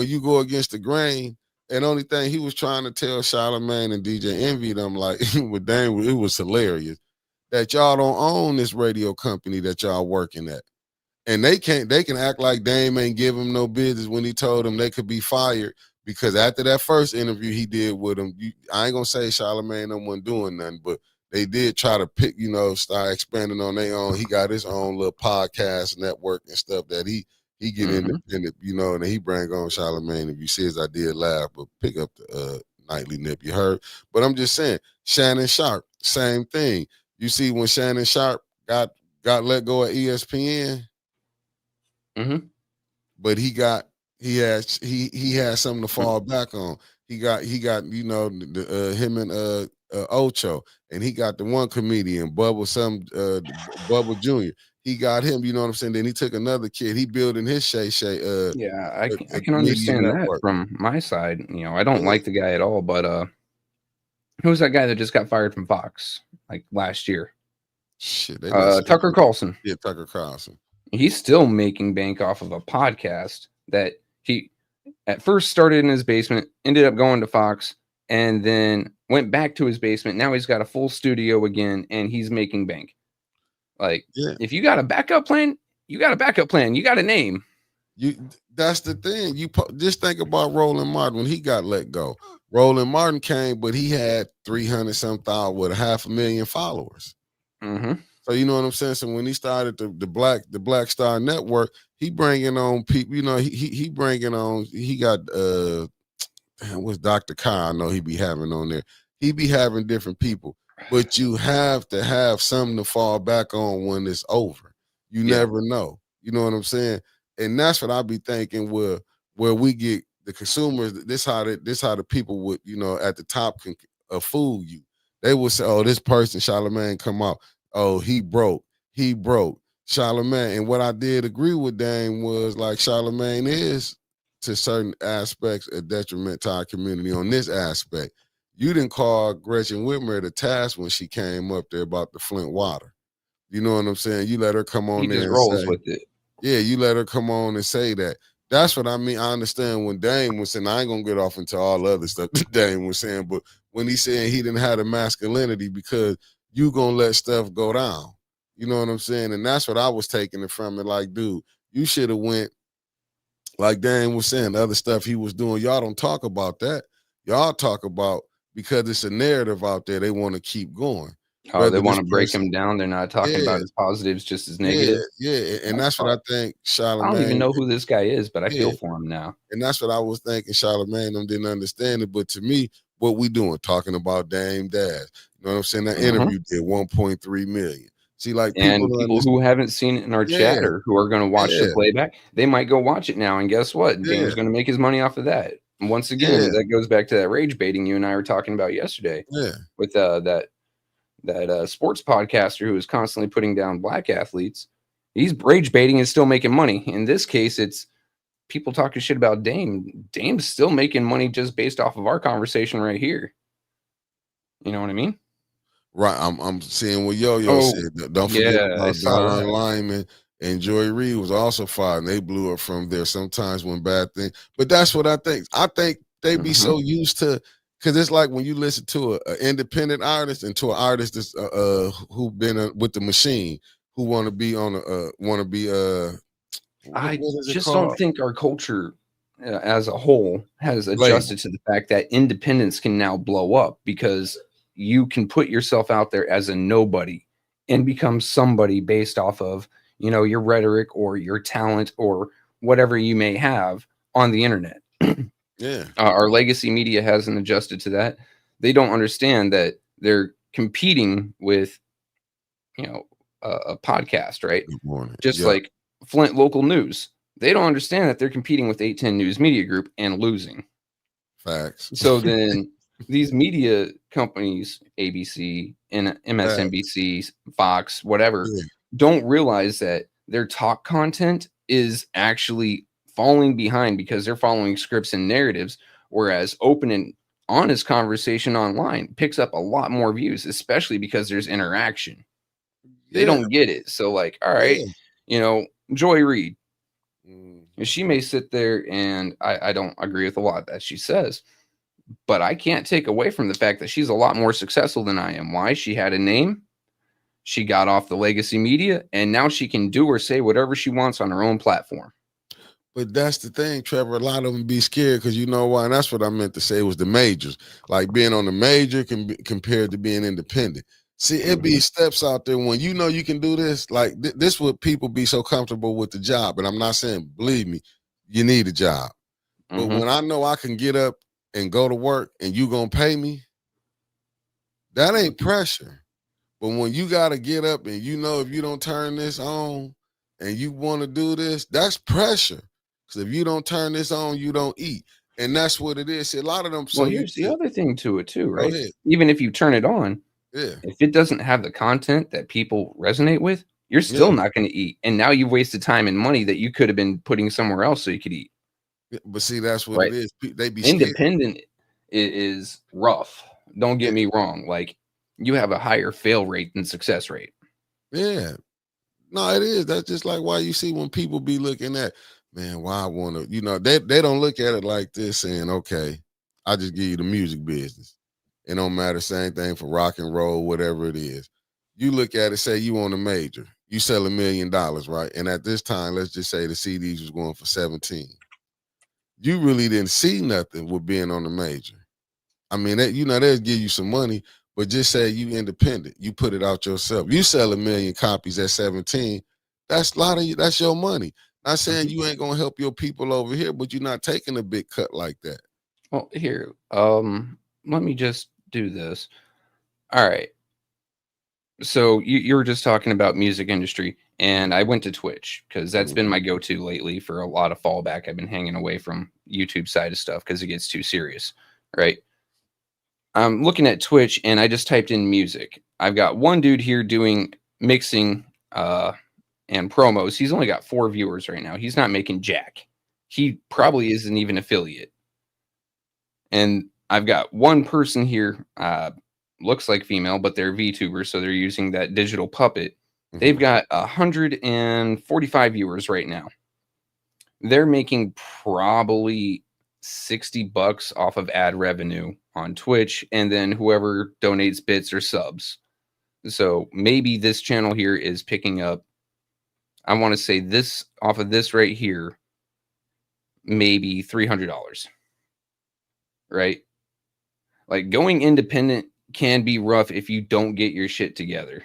you go against the grain, and only thing he was trying to tell Charlamagne and DJ Envy them like with Dame, it was hilarious that y'all don't own this radio company that y'all working at. And they can act like Dame ain't give him no business when he told them they could be fired because after that first interview he did with him, I ain't gonna say Charlamagne no one doing nothing, but they did try to pick, start expanding on their own. He got his own little podcast network and stuff that he get independent, and he bring on Charlamagne. If you see his, I did laugh, but pick up the nightly nip, you heard. But I'm just saying, Shannon Sharp, same thing. You see when Shannon Sharp got let go of ESPN. Mm-hmm. But he had something to fall back on. He got him and Ocho, and he got the one comedian Bubba Jr. He got him, you know what I'm saying. Then he took another kid. He building his Shay Yeah, I can media understand that network. from my side. I don't Yeah. like the guy at all, but who was that guy that just got fired from Fox like last year? Shit, they let Tucker Carlson. yeah, Tucker Carlson. He's still making bank off of a podcast that he at first started in his basement, ended up going to Fox, and then went back to his basement. Now he's got a full studio again, and he's making bank. Like, Yeah. if you got a backup plan, you got a backup plan. You got a name. That's the thing. Just think about Roland Martin when he got let go. Roland Martin came, but he had 300 some thousand with 500,000 followers. Mm-hmm. So you know what I'm saying. So when he started the Black Star Network, he bringing on people. He bringing on. He got what's Dr. Carr? I know he be having on there. He be having different people, but you have to have something to fall back on when it's over. You never know. You know what I'm saying? And that's what I be thinking. Where we get the consumers. This how the people would at the top can fool you. They would say, "Oh, this person, Charlamagne, come out. Oh, he broke. He broke." Charlamagne. And what I did agree with Dame was like Charlamagne is to certain aspects a detriment to our community on this aspect. You didn't call Gretchen Whitmer to task when she came up there about the Flint water. You know what I'm saying? You let her come He on there just and rolls say, with it. yeah, you let her come on and say that. That's what I mean. I understand when Dame was saying, I ain't gonna get off into all the other stuff that Dame was saying, but when he said he didn't have the masculinity because you gonna let stuff go down. You know what I'm saying? And that's what I was taking it from it. Like, dude, you should have went, like Dan was saying, the other stuff he was doing. Y'all don't talk about that. Y'all talk about because it's a narrative out there, they want to keep going. Oh, they Whether want this to break person, him down. They're not talking yeah, about his positives, just his yeah, negatives. yeah. And That's that's what I tough. think I don't even Charlamagne, know who this guy is, but I feel yeah. for him now. And that's what I was thinking. Charlamagne them didn't understand it. But to me, what we doing, talking about Dame Dash. You know what I'm saying? That Mm-hmm. interview did 1.3 million. See, like people And don't people understand. who haven't seen it in our Yeah, chat or who are going to watch the yeah, playback, they might go watch it now. And guess what? yeah, Dame's going to make his money off of that. And once yeah, again, that goes back to that rage baiting you and I were talking about yesterday yeah. with that sports podcaster who is constantly putting down black athletes. He's rage baiting and still making money. In this case, it's people talking shit about Dame. Dame's still making money just based off of our conversation right here. You know what I mean? Right. I'm seeing what Yo-Yo Oh, said. Don't forget yeah, I about saw Don that. Lyman and Joy Reid was also fired, and they blew up from there sometimes when bad things. But that's what I think. I think they be Mm-hmm. so used to because it's like when you listen to an independent artist and to an artist that's who been with the machine who want to be on want to be I what is it just don't called? think our culture as a whole has Label. adjusted to the fact that independence can now blow up because you can put yourself out there as a nobody and become somebody based off of, your rhetoric or your talent or whatever you may have on the internet. Yeah. Our legacy media hasn't adjusted to that. They don't understand that they're competing with, a podcast, right? Good morning. Just Yep. like Flint Local News. They don't understand that they're competing with 810 News Media Group and losing. Facts. So then these media companies, ABC and Facts. MSNBC, Fox, whatever, Yeah. don't realize that their talk content is actually falling behind because they're following scripts and narratives, whereas open and honest conversation online picks up a lot more views, especially because there's interaction. They Yeah, don't get it. So, like, all right, yeah. you know, Joy Reid, Mhm. she may sit there and I don't agree with a lot that she says, but I can't take away from the fact that she's a lot more successful than I am. Why? She had a name, she got off the legacy media, and now she can do or say whatever she wants on her own platform. But that's the thing, Trevor. A lot of them be scared because you know why, and that's what I meant to say was the majors. Like being on the major can be compared to being independent. See, it be Mhm, steps out there when you know you can do this. Like this, would people be so comfortable with the job? And I'm not saying, believe me, you need a job. But mhm. when I know I can get up and go to work and you gonna pay me, that ain't pressure. But when you gotta get up and you know if you don't turn this on and you want to do this, that's pressure. Because if you don't turn this on, you don't eat. And that's what it is. See, a lot of them Well, so here's used the to other thing to it too, go right? ahead. Even if you turn it on, Yeah. if it doesn't have the content that people resonate with, you're Yeah. still not going to eat. And now you've wasted time and money that you could have been putting somewhere else so you could eat, Yeah, but see, that's what it right? is. They be scared. Independent is rough. Don't Yeah. get me wrong. Like you have a higher fail rate than success rate. Yeah. No, it is. That's just like why you see when people be looking at, man, why I want to, they don't look at it like this saying, okay, I just give you the music business. It don't matter, same thing for rock and roll, whatever it is. You look at it, say you on a major, you sell $1 million, right? And at this time, let's just say the CDs was going for 17. You really didn't see nothing with being on the major. I mean, they'll give you some money, but just say you independent. You put it out yourself. You sell 1 million copies at 17. That's a lot of you. That's your money. Not saying Mhm. you ain't gonna help your people over here, but you're not taking a big cut like that. Well, here, let me just do this. All right. So you were just talking about music industry, Mhm, and I went to Twitch because that's been mhm, my go-to lately for a lot of fallback. I've been hanging away from YouTube side of stuff because it gets too serious, right? I'm looking at Twitch and I just typed in music. I've got one dude here doing mixing and promos. He's only got 4 viewers right now. He's not making jack. He right. probably isn't even affiliate. And I've got one person here, looks like female, but they're VTubers, so they're using that digital puppet. They've Mhm. got 145 viewers right now. They're making probably $60 off of ad revenue on Twitch, and then whoever donates bits or subs. So maybe this channel here is picking up, I want to say this off of this right here, maybe $300, right? Like going independent can be rough if you don't get your shit together.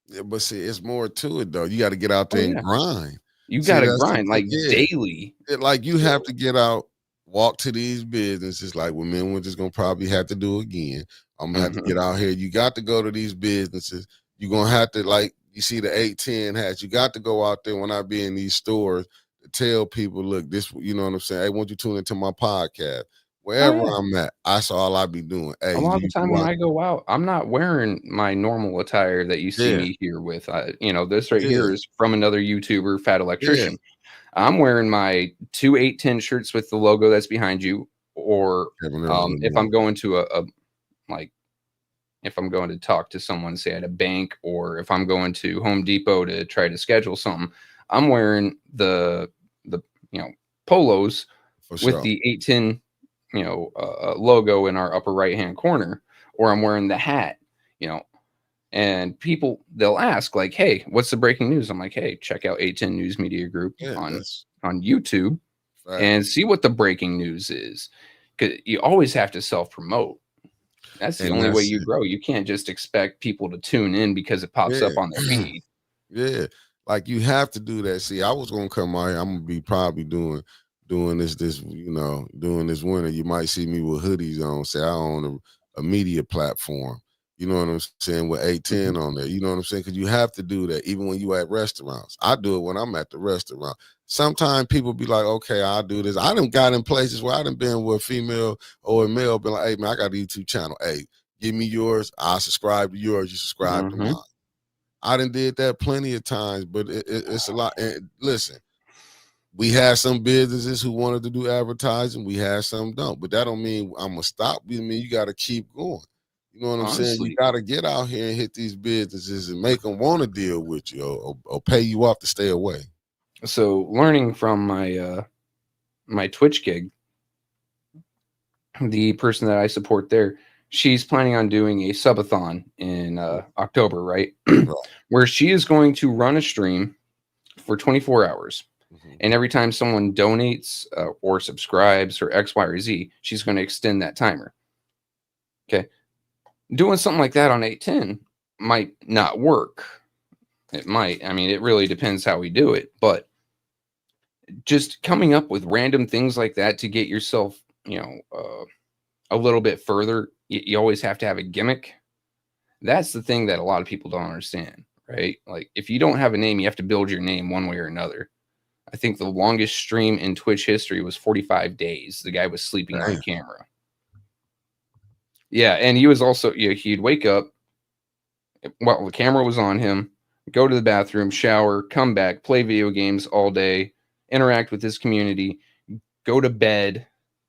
Yeah, but see, it's more to it though. You got to get out Oh there and yeah, grind. you See, got to that's the grind thing. like Yeah. daily. Like you have So, to get out, walk to these businesses. Like women, we're just gonna probably have to do again. I'm gonna have to mhm. get out here. You got to go to these businesses. You're gonna have to like you see the 810 hats. You got to go out there when I be in these stores to tell people, look, this you know what I'm saying. Hey, won't you tune into my podcast? Oh Wherever yeah. I'm at, that's all I be doing. Hey, A lot of the you time when watch. I go out, I'm not wearing my normal attire that you see Yeah, me here with. This right yeah, here is from another YouTuber, Fat yeah. Electrician. I'm wearing my two 810 shirts with the logo that's behind you, or Kevin Earl's good if I'm morning. going to a like if I'm going to talk to someone, say at a bank, or if I'm going to Home Depot to try to schedule something, I'm wearing the polos For with sure. the 810 logo in our upper right hand corner, or I'm wearing the hat, you know. And people they'll ask like, "Hey, what's the breaking news?" I'm like, "Hey, check out 810 News Media Group Yeah, on that's YouTube fact. and see what the breaking news is." Because you always have to self promote. That's the And only way that's you it. grow. You can't just expect people to tune in because it pops up on their Yeah. feed. Yeah, like you have to do that. See, I was gonna come out here. I'm gonna be probably doing this doing this winter. You might see me with hoodies on. Say I own a media platform. You know what I'm saying with 810 Mhm, on there. You know what I'm saying because you have to do that even when you at restaurants. I do it when I'm at the restaurant. Sometimes people be like, okay, I'll do this. I done got in places where I done been with a female or a male, been like, hey man, I got a YouTube channel. Hey, give me yours. I subscribe to yours. You subscribe to mine. mhm. I done did that plenty of times, but it's a lot. And listen, We had some businesses who wanted to do advertising. We had some don't, but that don't mean I'm gonna stop. I mean, you got to keep going. You know what I'm saying? You Honestly, got to get out here and hit these businesses and make them want to deal with you, or pay you off to stay away. so learning from my Twitch gig, the person that I support there, she's planning on doing a subathon in October, right? Right. Where she is going to run a stream for 24 hours. Mhm. And every time someone donates or subscribes or X, Y, or Z, she's going to extend that timer. Okay. Doing something like that on 810 might not work. It might. I mean, it really depends how we do it. But just coming up with random things like that to get yourself, a little bit further, you always have to have a gimmick. That's the thing that a lot of people don't understand, right? Like, if you don't have a name, you have to build your name one way or another. I think the longest stream in Twitch history was 45 days. The guy was sleeping on Damn. camera. Yeah, and he was also, he'd wake up while the camera was on him, go to the bathroom, shower, come back, play video games all day, interact with his community, go to bed,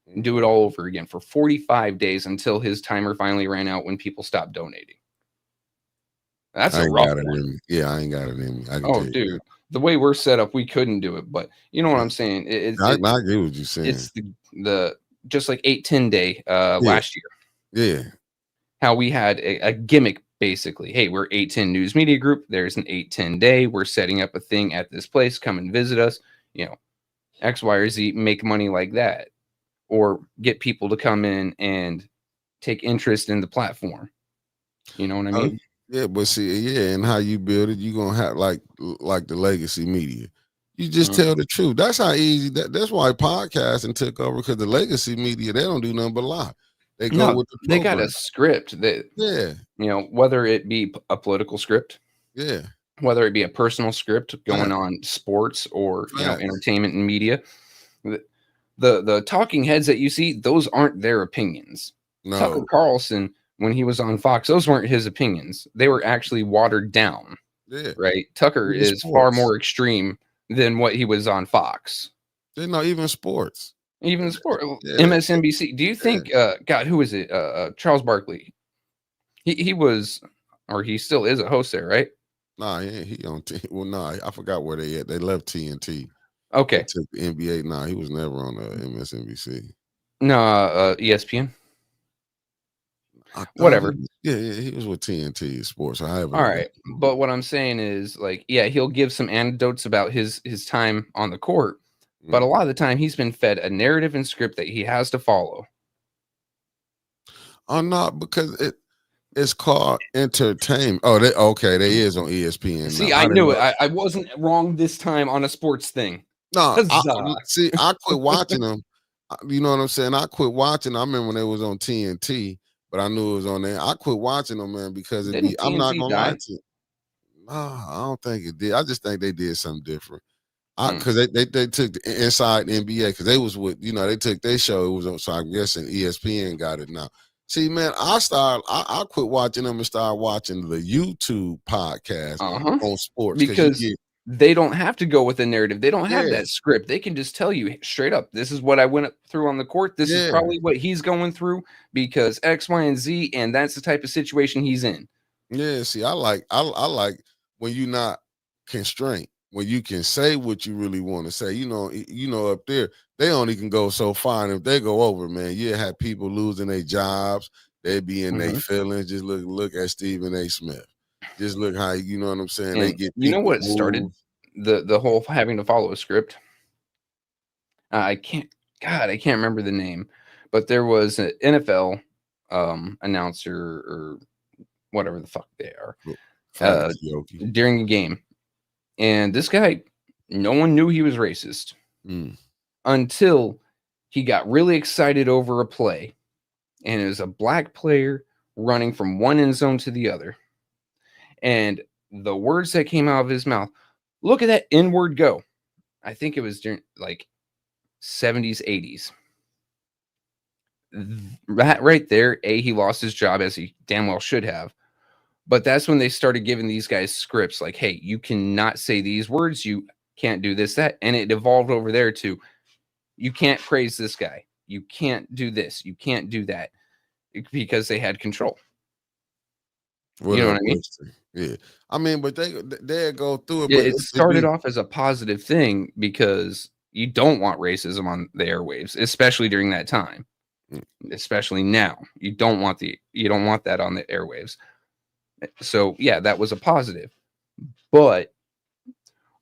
and do it all over again for 45 days until his timer finally ran out when people stopped donating. That's I a ain't rough got it one. in me. Yeah, I ain't got it in me. I can Oh, tell you that. dude, the way we're set up, we couldn't do it. But you know what I'm saying? I get what you're saying. It's the just like 810 day Yeah, last year, yeah. how we had a gimmick basically. Hey, we're 810 News Media Group. There's an 810 day. We're setting up a thing at this place. Come and visit us. X, Y, or Z, make money like that, or get people to come in and take interest in the platform. You know what I Oh, mean? yeah, but see, yeah, and how you build it, you gonna have like the legacy media. You just Mhm. tell the truth. That's how easy that's why podcasting took over, because the legacy media, they don't do nothing but lie. They go No, with the they got a program. script that, Yeah, whether it be a political script, yeah. whether it be a personal script going Fact, on sports or facts. entertainment and media, the, the talking heads that you see, those aren't their opinions. Tucker No. Carlson, when he was on Fox, those weren't his opinions. They were actually watered down, Yeah. right? Tucker Even is far sports. more extreme than what he was on Fox. They know even sports. Even the sport, Yeah, MSNBC. Do you yeah. think? God, who is it? Charles Barkley. He was, or he still is a host there, right? Nah, he on well, nah, I forgot where they at. They left TNT. They Okay, took the NBA. Nah, he was never on MSNBC. no, ESPN. I thought Whatever. yeah, he was with TNT Sports. However All they got right, but what I'm saying is, like, yeah, he'll give some anecdotes about his time on the court, but a mm. lot of the time he's been fed a narrative and script that he has to follow. Oh no, because it's called entertainment. Oh, they okay, they is on ESPN See, now. I I didn't knew know. it. I wasn't wrong this time on a sports thing. No, Huzzah! see. I quit watching them. You know what I'm saying? I quit watching. I remember when they was on TNT, but I knew it was on there. I quit watching them, man, because it be. Didn't I'm not TNT gonna lie die? to you. No, I don't think it did. I just think they did something different. Hmm. Because they took the inside NBA, because they was with, they took their show. It was on, so I'm guessing ESPN got it now. See, man, I quit watching them and started watching the YouTube podcast Uh-huh. on sports, because you Because get they don't have to go with a narrative. They don't have yeah, that script. They can just tell you straight up, this is what I went through on the court. This is yeah, probably what he's going through because X, Y, and Z, and that's the type of situation he's in. yeah. See, I like when you're not constrained, when you can say what you really want to say. Up there they only can go so far, and if they go over, man, you have people losing their jobs. They be in their Mhm. feelings. Just look at Stephen A. Smith. Just look how you know what I'm saying. They And get you know people what started moved. the whole having to follow a script? I can't. God, I can't remember the name, but there was an NFL announcer or whatever the fuck they are uh, Facts, Yoki. during a game, and this guy, no one knew he was racist Mm. until he got really excited over a play, and it was a black player running from one end zone to the other, and the words that came out of his mouth, look at that inward go. I think it was during like 70s, 80s. That right there, he lost his job as he damn well should have. But that's when they started giving these guys scripts like, hey, you cannot say these words. You can't do this, that. And it evolved over there to, you can't praise this guy. You can't do this. You can't do that, because they had control. What You know up, what I mean? Winston? Yeah, I mean, but they go through it, but It it started be off as a positive thing because you don't want racism on the airwaves, especially during that time. Especially now, you don't want that on the airwaves. So yeah, that was a positive. But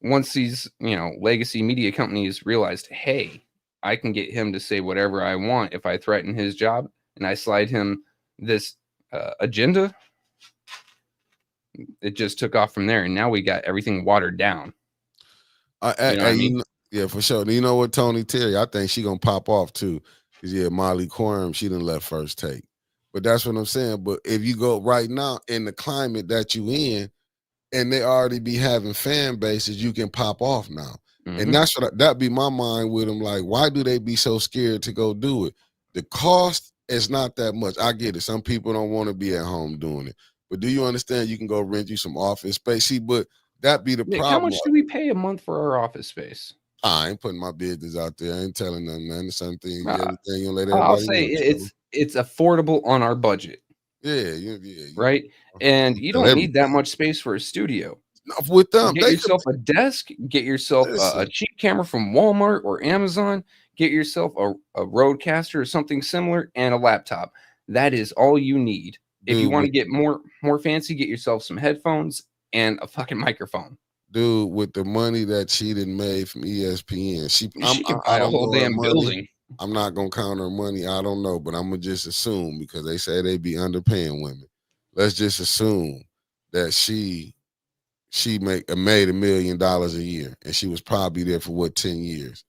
once these, legacy media companies realized, hey, I can get him to say whatever I want if I threaten his job and I slide him this agenda, it just took off from there. And now we got everything watered down. You know what I mean? yeah, for sure. You know what, Tony Terry? I think she gonna pop off too. Cause yeah, Molly Quorum, she didn't let First Take. But that's what I'm saying. But if you go right now in the climate that you in, and they already be having fan bases, you can pop off now. And that's what that be my mind with them. Like, why do they be so scared to go do it? The cost is not that much. I get it. Some people don't want to be at home doing it. But do you understand you can go rent you some office space? See, but that be the Nick, how problem. much do we pay a month for our office space? I ain't putting my business out there. I ain't telling them, man. The same thing, Uh, everything you let I'll everybody say know. So, it's affordable on our budget, yeah, right? And you tell don't need that everything. much space for a studio. Not with them, Get they could yourself a desk, get yourself listen, a cheap camera from Walmart or Amazon, get yourself a Rodecaster or something similar, and a laptop. That is all you need. If you dude. want to get more fancy, get yourself some headphones and a fucking microphone. Dude, with the money that she done made from ESPN, She can I buy a don't whole know her damn money. building. I'm not gonna count her money. I don't know, but I'm gonna just assume because they say they be underpaying women. Let's just assume that made $1 million a year, and she was probably there for what 10 years.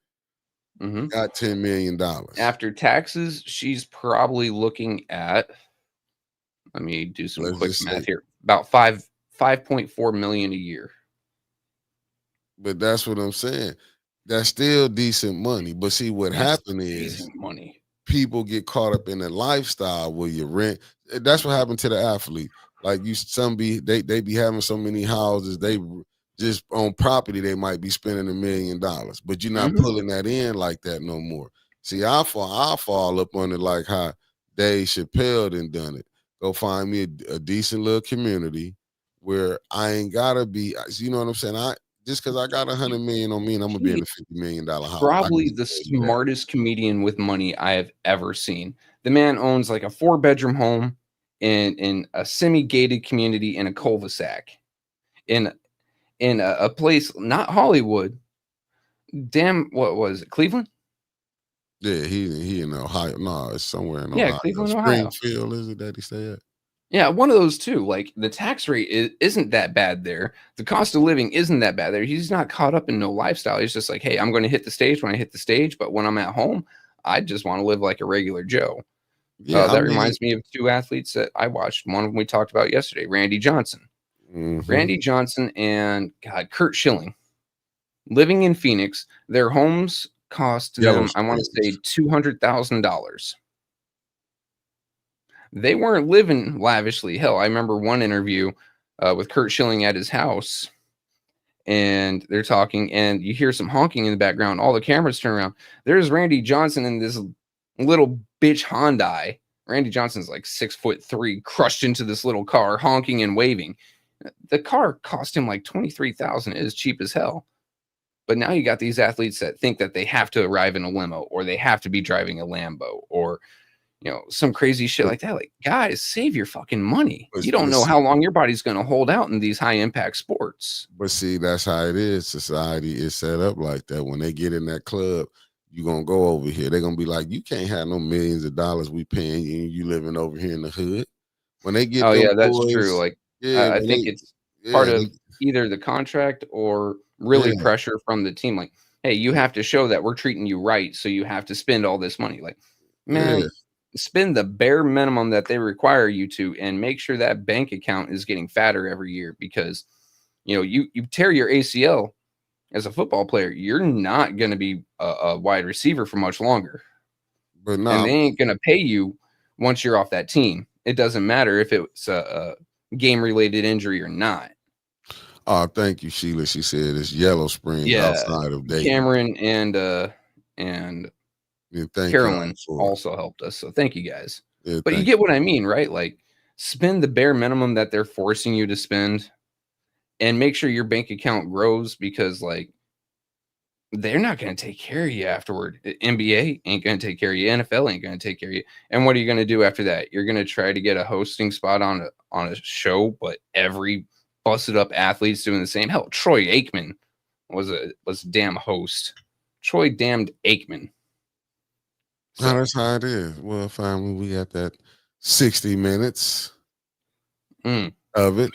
Got $10 million. After taxes, she's probably looking at, let me do some Let's quick just say, math here, about 5.4 million a year. but that's what I'm saying. That's still decent money. But see, what That's happened is amazing money. people get caught up in the lifestyle where you rent. That's what happened to the athlete. Like they be having so many houses, they just on property they might be spending $1 million, but you're not pulling that in like that no more. See, I fall up on it like how Dave Chappelle done it. Go find me a decent little community where I ain't gotta be. You know what I'm saying? Just because I got 100 million don't mean I'm gonna be in a $50 million house. I can Probably just the tell you that. smartest comedian with money I have ever seen. The man owns like a 4-bedroom home in a semi-gated community in a cul-de-sac in a place not Hollywood. Damn, what was it? Cleveland? Yeah, he in Ohio. No, it's somewhere in Yeah, Ohio. Cleveland, Ohio. Springfield, is it that he stay at? Yeah, one of those two. Like the tax rate isn't that bad there. The cost of living isn't that bad there. He's not caught up in no lifestyle. He's just like, hey, I'm going to hit the stage when I hit the stage, but when I'm at home, I just want to live like a regular Joe. Yeah, I That mean, reminds me of two athletes that I watched. One of them we talked about yesterday, Randy Johnson. mhm. Randy Johnson and Kurt Schilling living in Phoenix. Their homes cost Yellow them, I want to say, Springs. $200,000. They weren't living lavishly. Hell, I remember one interview with Kurt Schilling at his house, and they're talking, and you hear some honking in the background. All the cameras turn around. There's Randy Johnson in this little bitch Hyundai. Randy Johnson's like 6'3", crushed into this little car, honking and waving. The car cost him like $23,000. It is cheap as hell. But now you got these athletes that think that they have to arrive in a limo, or they have to be driving a Lambo, or some crazy shit But like that. Like, guys, save your fucking money. but You don't but know see, how long your body's going to hold out in these high impact sports. but see, that's how it is. Society is set up like that. When they get in that club, you gonna go over here. They're gonna be like, you can't have no millions of dollars we paying you, and you living over here in the hood. When they get Oh them yeah, that's true. boys, Like, yeah, I when think they, it's part yeah, of either the contract or really yeah, pressure from the team. Like, hey, you have to show that we're treating you right, so you have to spend all this money. Like, yeah. man, spend the bare minimum that they require you to, and make sure that bank account is getting fatter every year, because you tear your ACL as a football player, you're not going to be a wide receiver for much longer, But and nah, they ain't going to pay you once you're off that team. It doesn't matter if it's a game related injury or not. Oh, thank you, Sheila. She said it's Yellow Springs Yeah, outside of Dayton. Cameron and Yeah, thank y'all Carolyn for also helped us. So thank you guys. yeah, But you thank get what I mean, right? Like spend the bare minimum that they're forcing you to spend and make sure your bank account grows because like they're not going to take care of you afterward. NBA ain't going to take care of you. NFL ain't going to take care of you. And what are you going to do after that? You're going to try to get a hosting spot on a show, but every busted up athlete's doing the same. Hell, Troy Aikman was a damn host. Troy damned Aikman. No, that's how it is. Well, finally, we got that 60 minutes of it.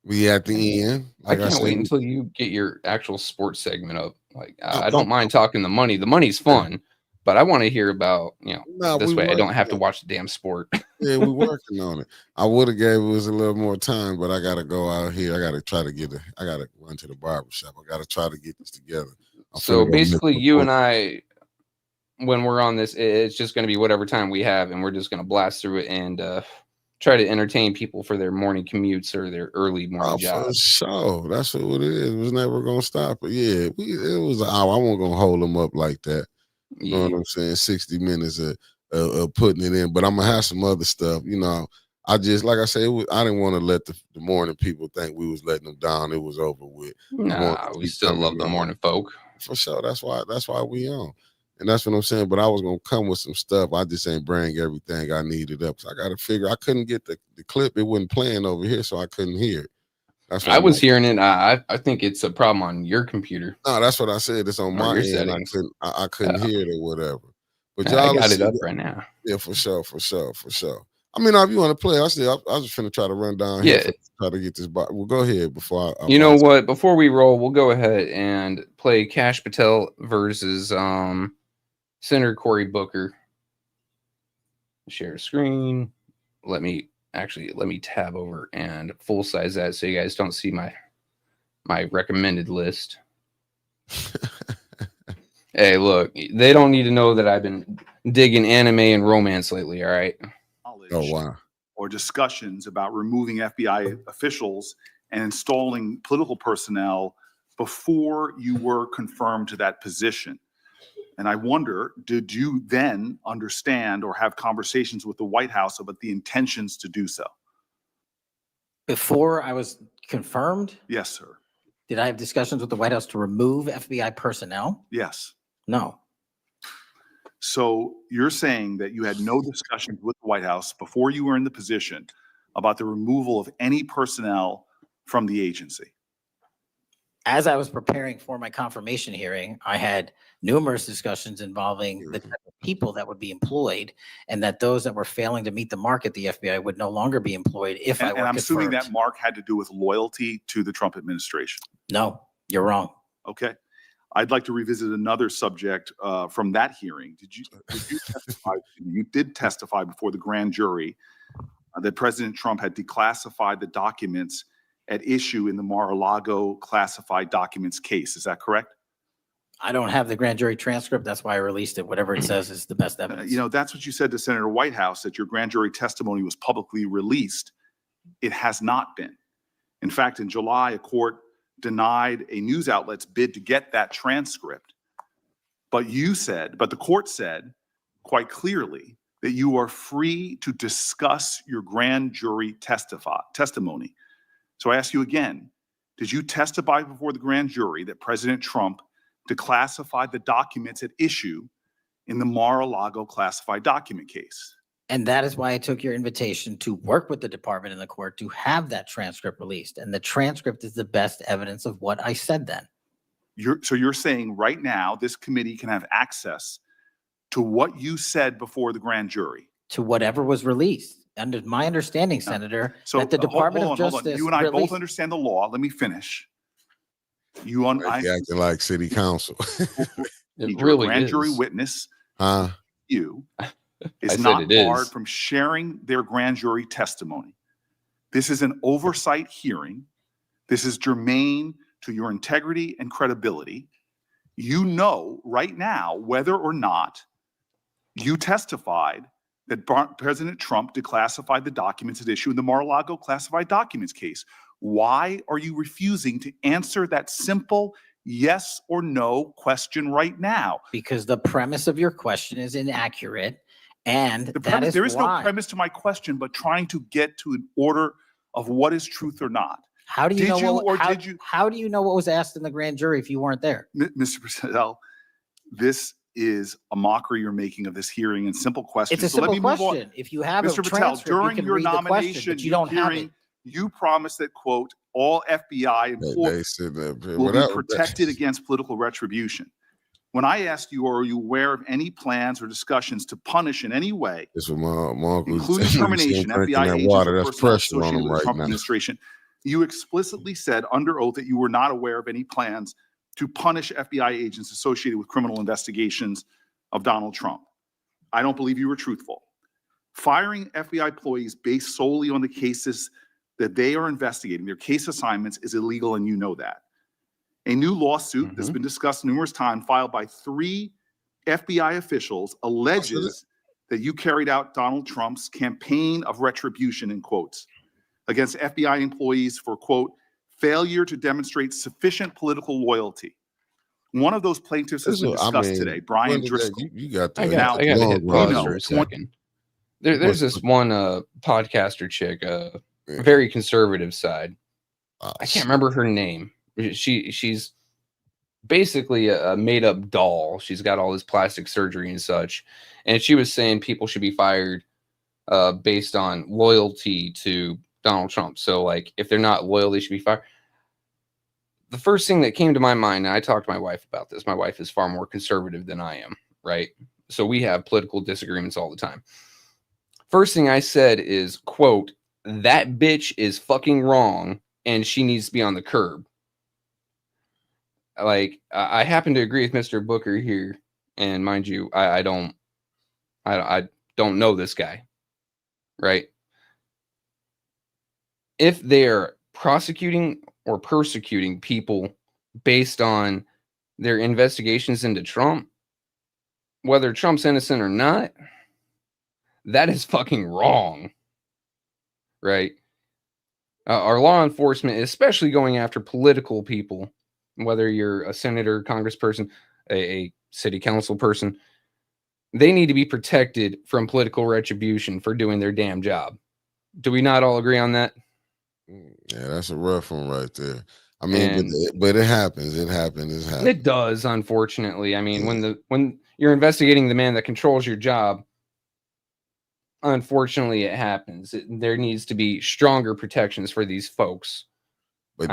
We at the end. Like I I can't said, wait until you get your actual sports segment up. Like I I'm, don't mind talking the money. The money's fun, but I want to hear about we this way I don't working have to on watch the damn sport. it. Yeah, we working on it. I would have gave us a little more time, but I gotta go out here. I gotta try to I gotta run to the barber shop. I gotta try to get this together. I'm So finna go make basically, an you and appointment. I, when we're on this, it's just going to be whatever time we have, and we're just going to blast through it and try to entertain people for their morning commutes or their early morning Oh, for jobs. sure. That's what it is. It was never gonna stop. But yeah, it was an hour. I wasn't gonna hold them up like that. You know Yeah. what I'm saying? 60 minutes of putting it in, but I'm gonna have some other stuff. I just like I said, I didn't want to let the morning people think we was letting them down. It was over with. I wanted Nah, to we keep still coming love the on morning folk. for sure. That's why we on, and that's what I'm saying. But I was gonna come with some stuff. I just ain't bring everything I needed up. So I got to figure. I couldn't get the clip. It wasn't playing over here, so I couldn't hear it. That's why I I'm was like, hearing it. I think it's a problem on your computer no, that's what I said. It's on or my your end. settings. I couldn't hear it or whatever. But I y'all will got it see. up right now. Yeah, for sure, for sure, for sure. I mean, if you want to play, I was just finna try to run down here Yeah. for try to get this. Well, go ahead before I You know find. what? Before we roll, we'll go ahead and play Kash Patel versus Senator Cory Booker. Share screen. Let me tab over and full size that so you guys don't see my recommended list. Hey, look, they don't need to know that I've been digging anime and romance lately, all right? Oh wow. Or discussions about removing FBI officials and installing political personnel before you were confirmed to that position. And I wonder, did you then understand or have conversations with the White House about the intentions to do so? Before I was confirmed, Yes, sir. did I have discussions with the White House to remove FBI personnel? Yes. No. So you're saying that you had no discussions with the White House before you were in the position about the removal of any personnel from the agency? As I was preparing for my confirmation hearing, I had numerous discussions involving the type of people that would be employed, and that those that were failing to meet the mark at the FBI would no longer be employed if I were And I'm assuming confirmed. that mark had to do with loyalty to the Trump administration. No, you're wrong. Okay. I'd like to revisit another subject from that hearing. Did you testify? You did testify before the grand jury that President Trump had declassified the documents at issue in the Mar-a-Lago classified documents case. Is that correct? I don't have the grand jury transcript. That's why I released it. Whatever it says is the best evidence. That's what you said to Senator Whitehouse, that your grand jury testimony was publicly released. It has not been. In fact, in July, a court denied a news outlet's bid to get that transcript. But the court said quite clearly that you are free to discuss your grand jury testimony. So I ask you again, did you testify before the grand jury that President Trump declassified the documents at issue in the Mar-a-Lago classified document case? And that is why I took your invitation to work with the department and the court to have that transcript released. And the transcript is the best evidence of what I said then. So you're saying right now this committee can have access to what you said before the grand jury? To whatever was released. Under my understanding, Senator, that the Department of Justice. You and I both understand the law. Let me finish. Acting like city council. It really grand is. jury witness. You is not barred from sharing their grand jury testimony. This is an oversight hearing. This is germane to your integrity and credibility. You know right now whether or not you testified that President Trump declassified the documents at issue in the Mar-a-Lago classified documents case. Why are you refusing to answer that simple yes or no question right now? Because the premise of your question is inaccurate. And There is no premise to my question, but trying to get to an order of what is truth or not. How do you Did know you what, or how, did you? how do you know what was asked in the grand jury if you weren't there? Mr. Patel, this is a mockery you're making of this hearing and simple questions. It's a So let simple me move on. question. If you have Mr. a Patel, transcript, you during can your read the question, nomination but you don't have it. you promised that, quote, all FBI employees will be protected against political retribution. When I asked you, are you aware of any plans or discussions to punish in any way, including termination, FBI agents or personnel associated with the Trump administration, you explicitly said under oath that you were not aware of any plans to punish FBI agents associated with criminal investigations of Donald Trump. I don't believe you were truthful. Firing FBI employees based solely on the cases that they are investigating, their case assignments, is illegal, and you know that. A new lawsuit that's been discussed numerous times, filed by 3 FBI officials, alleges that you carried out Donald Trump's campaign of retribution, in quotes, against FBI employees for, quote, failure to demonstrate sufficient political loyalty. One of those plaintiffs has been discussed today, Brian Driscoll. You got to I got to hit pause for a second. There's this one podcaster chick, very conservative side. I can't remember her name. She's basically a made up doll. She's got all this plastic surgery and such. And she was saying people should be fired based on loyalty to Donald Trump. So, like, if they're not loyal, they should be fired. The first thing that came to my mind, and I talked to my wife about this. My wife is far more conservative than I am, right? So we have political disagreements all the time. First thing I said is, quote, that bitch is fucking wrong and she needs to be on the curb. Like, I happen to agree with Mr. Booker here, and mind you, I don't know this guy, right? If they're prosecuting or persecuting people based on their investigations into Trump, whether Trump's innocent or not, that is fucking wrong, right? Our law enforcement, especially going after political people, whether you're a senator, congressperson, a city council person, they need to be protected from political retribution for doing their damn job. Do we not all agree on that? Yeah, that's a rough one right there. I mean, but it happens. It happens. It does, unfortunately. I mean, when you're investigating the man that controls your job, unfortunately, it happens. There needs to be stronger protections for these folks. But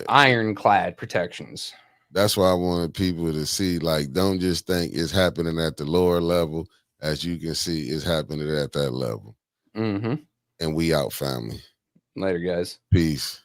ironclad protections. That's why I wanted people to see, like, don't just think it's happening at the lower level. As you can see, it's happening at that level. Mm-hmm. And we out, family. Later, guys. Peace.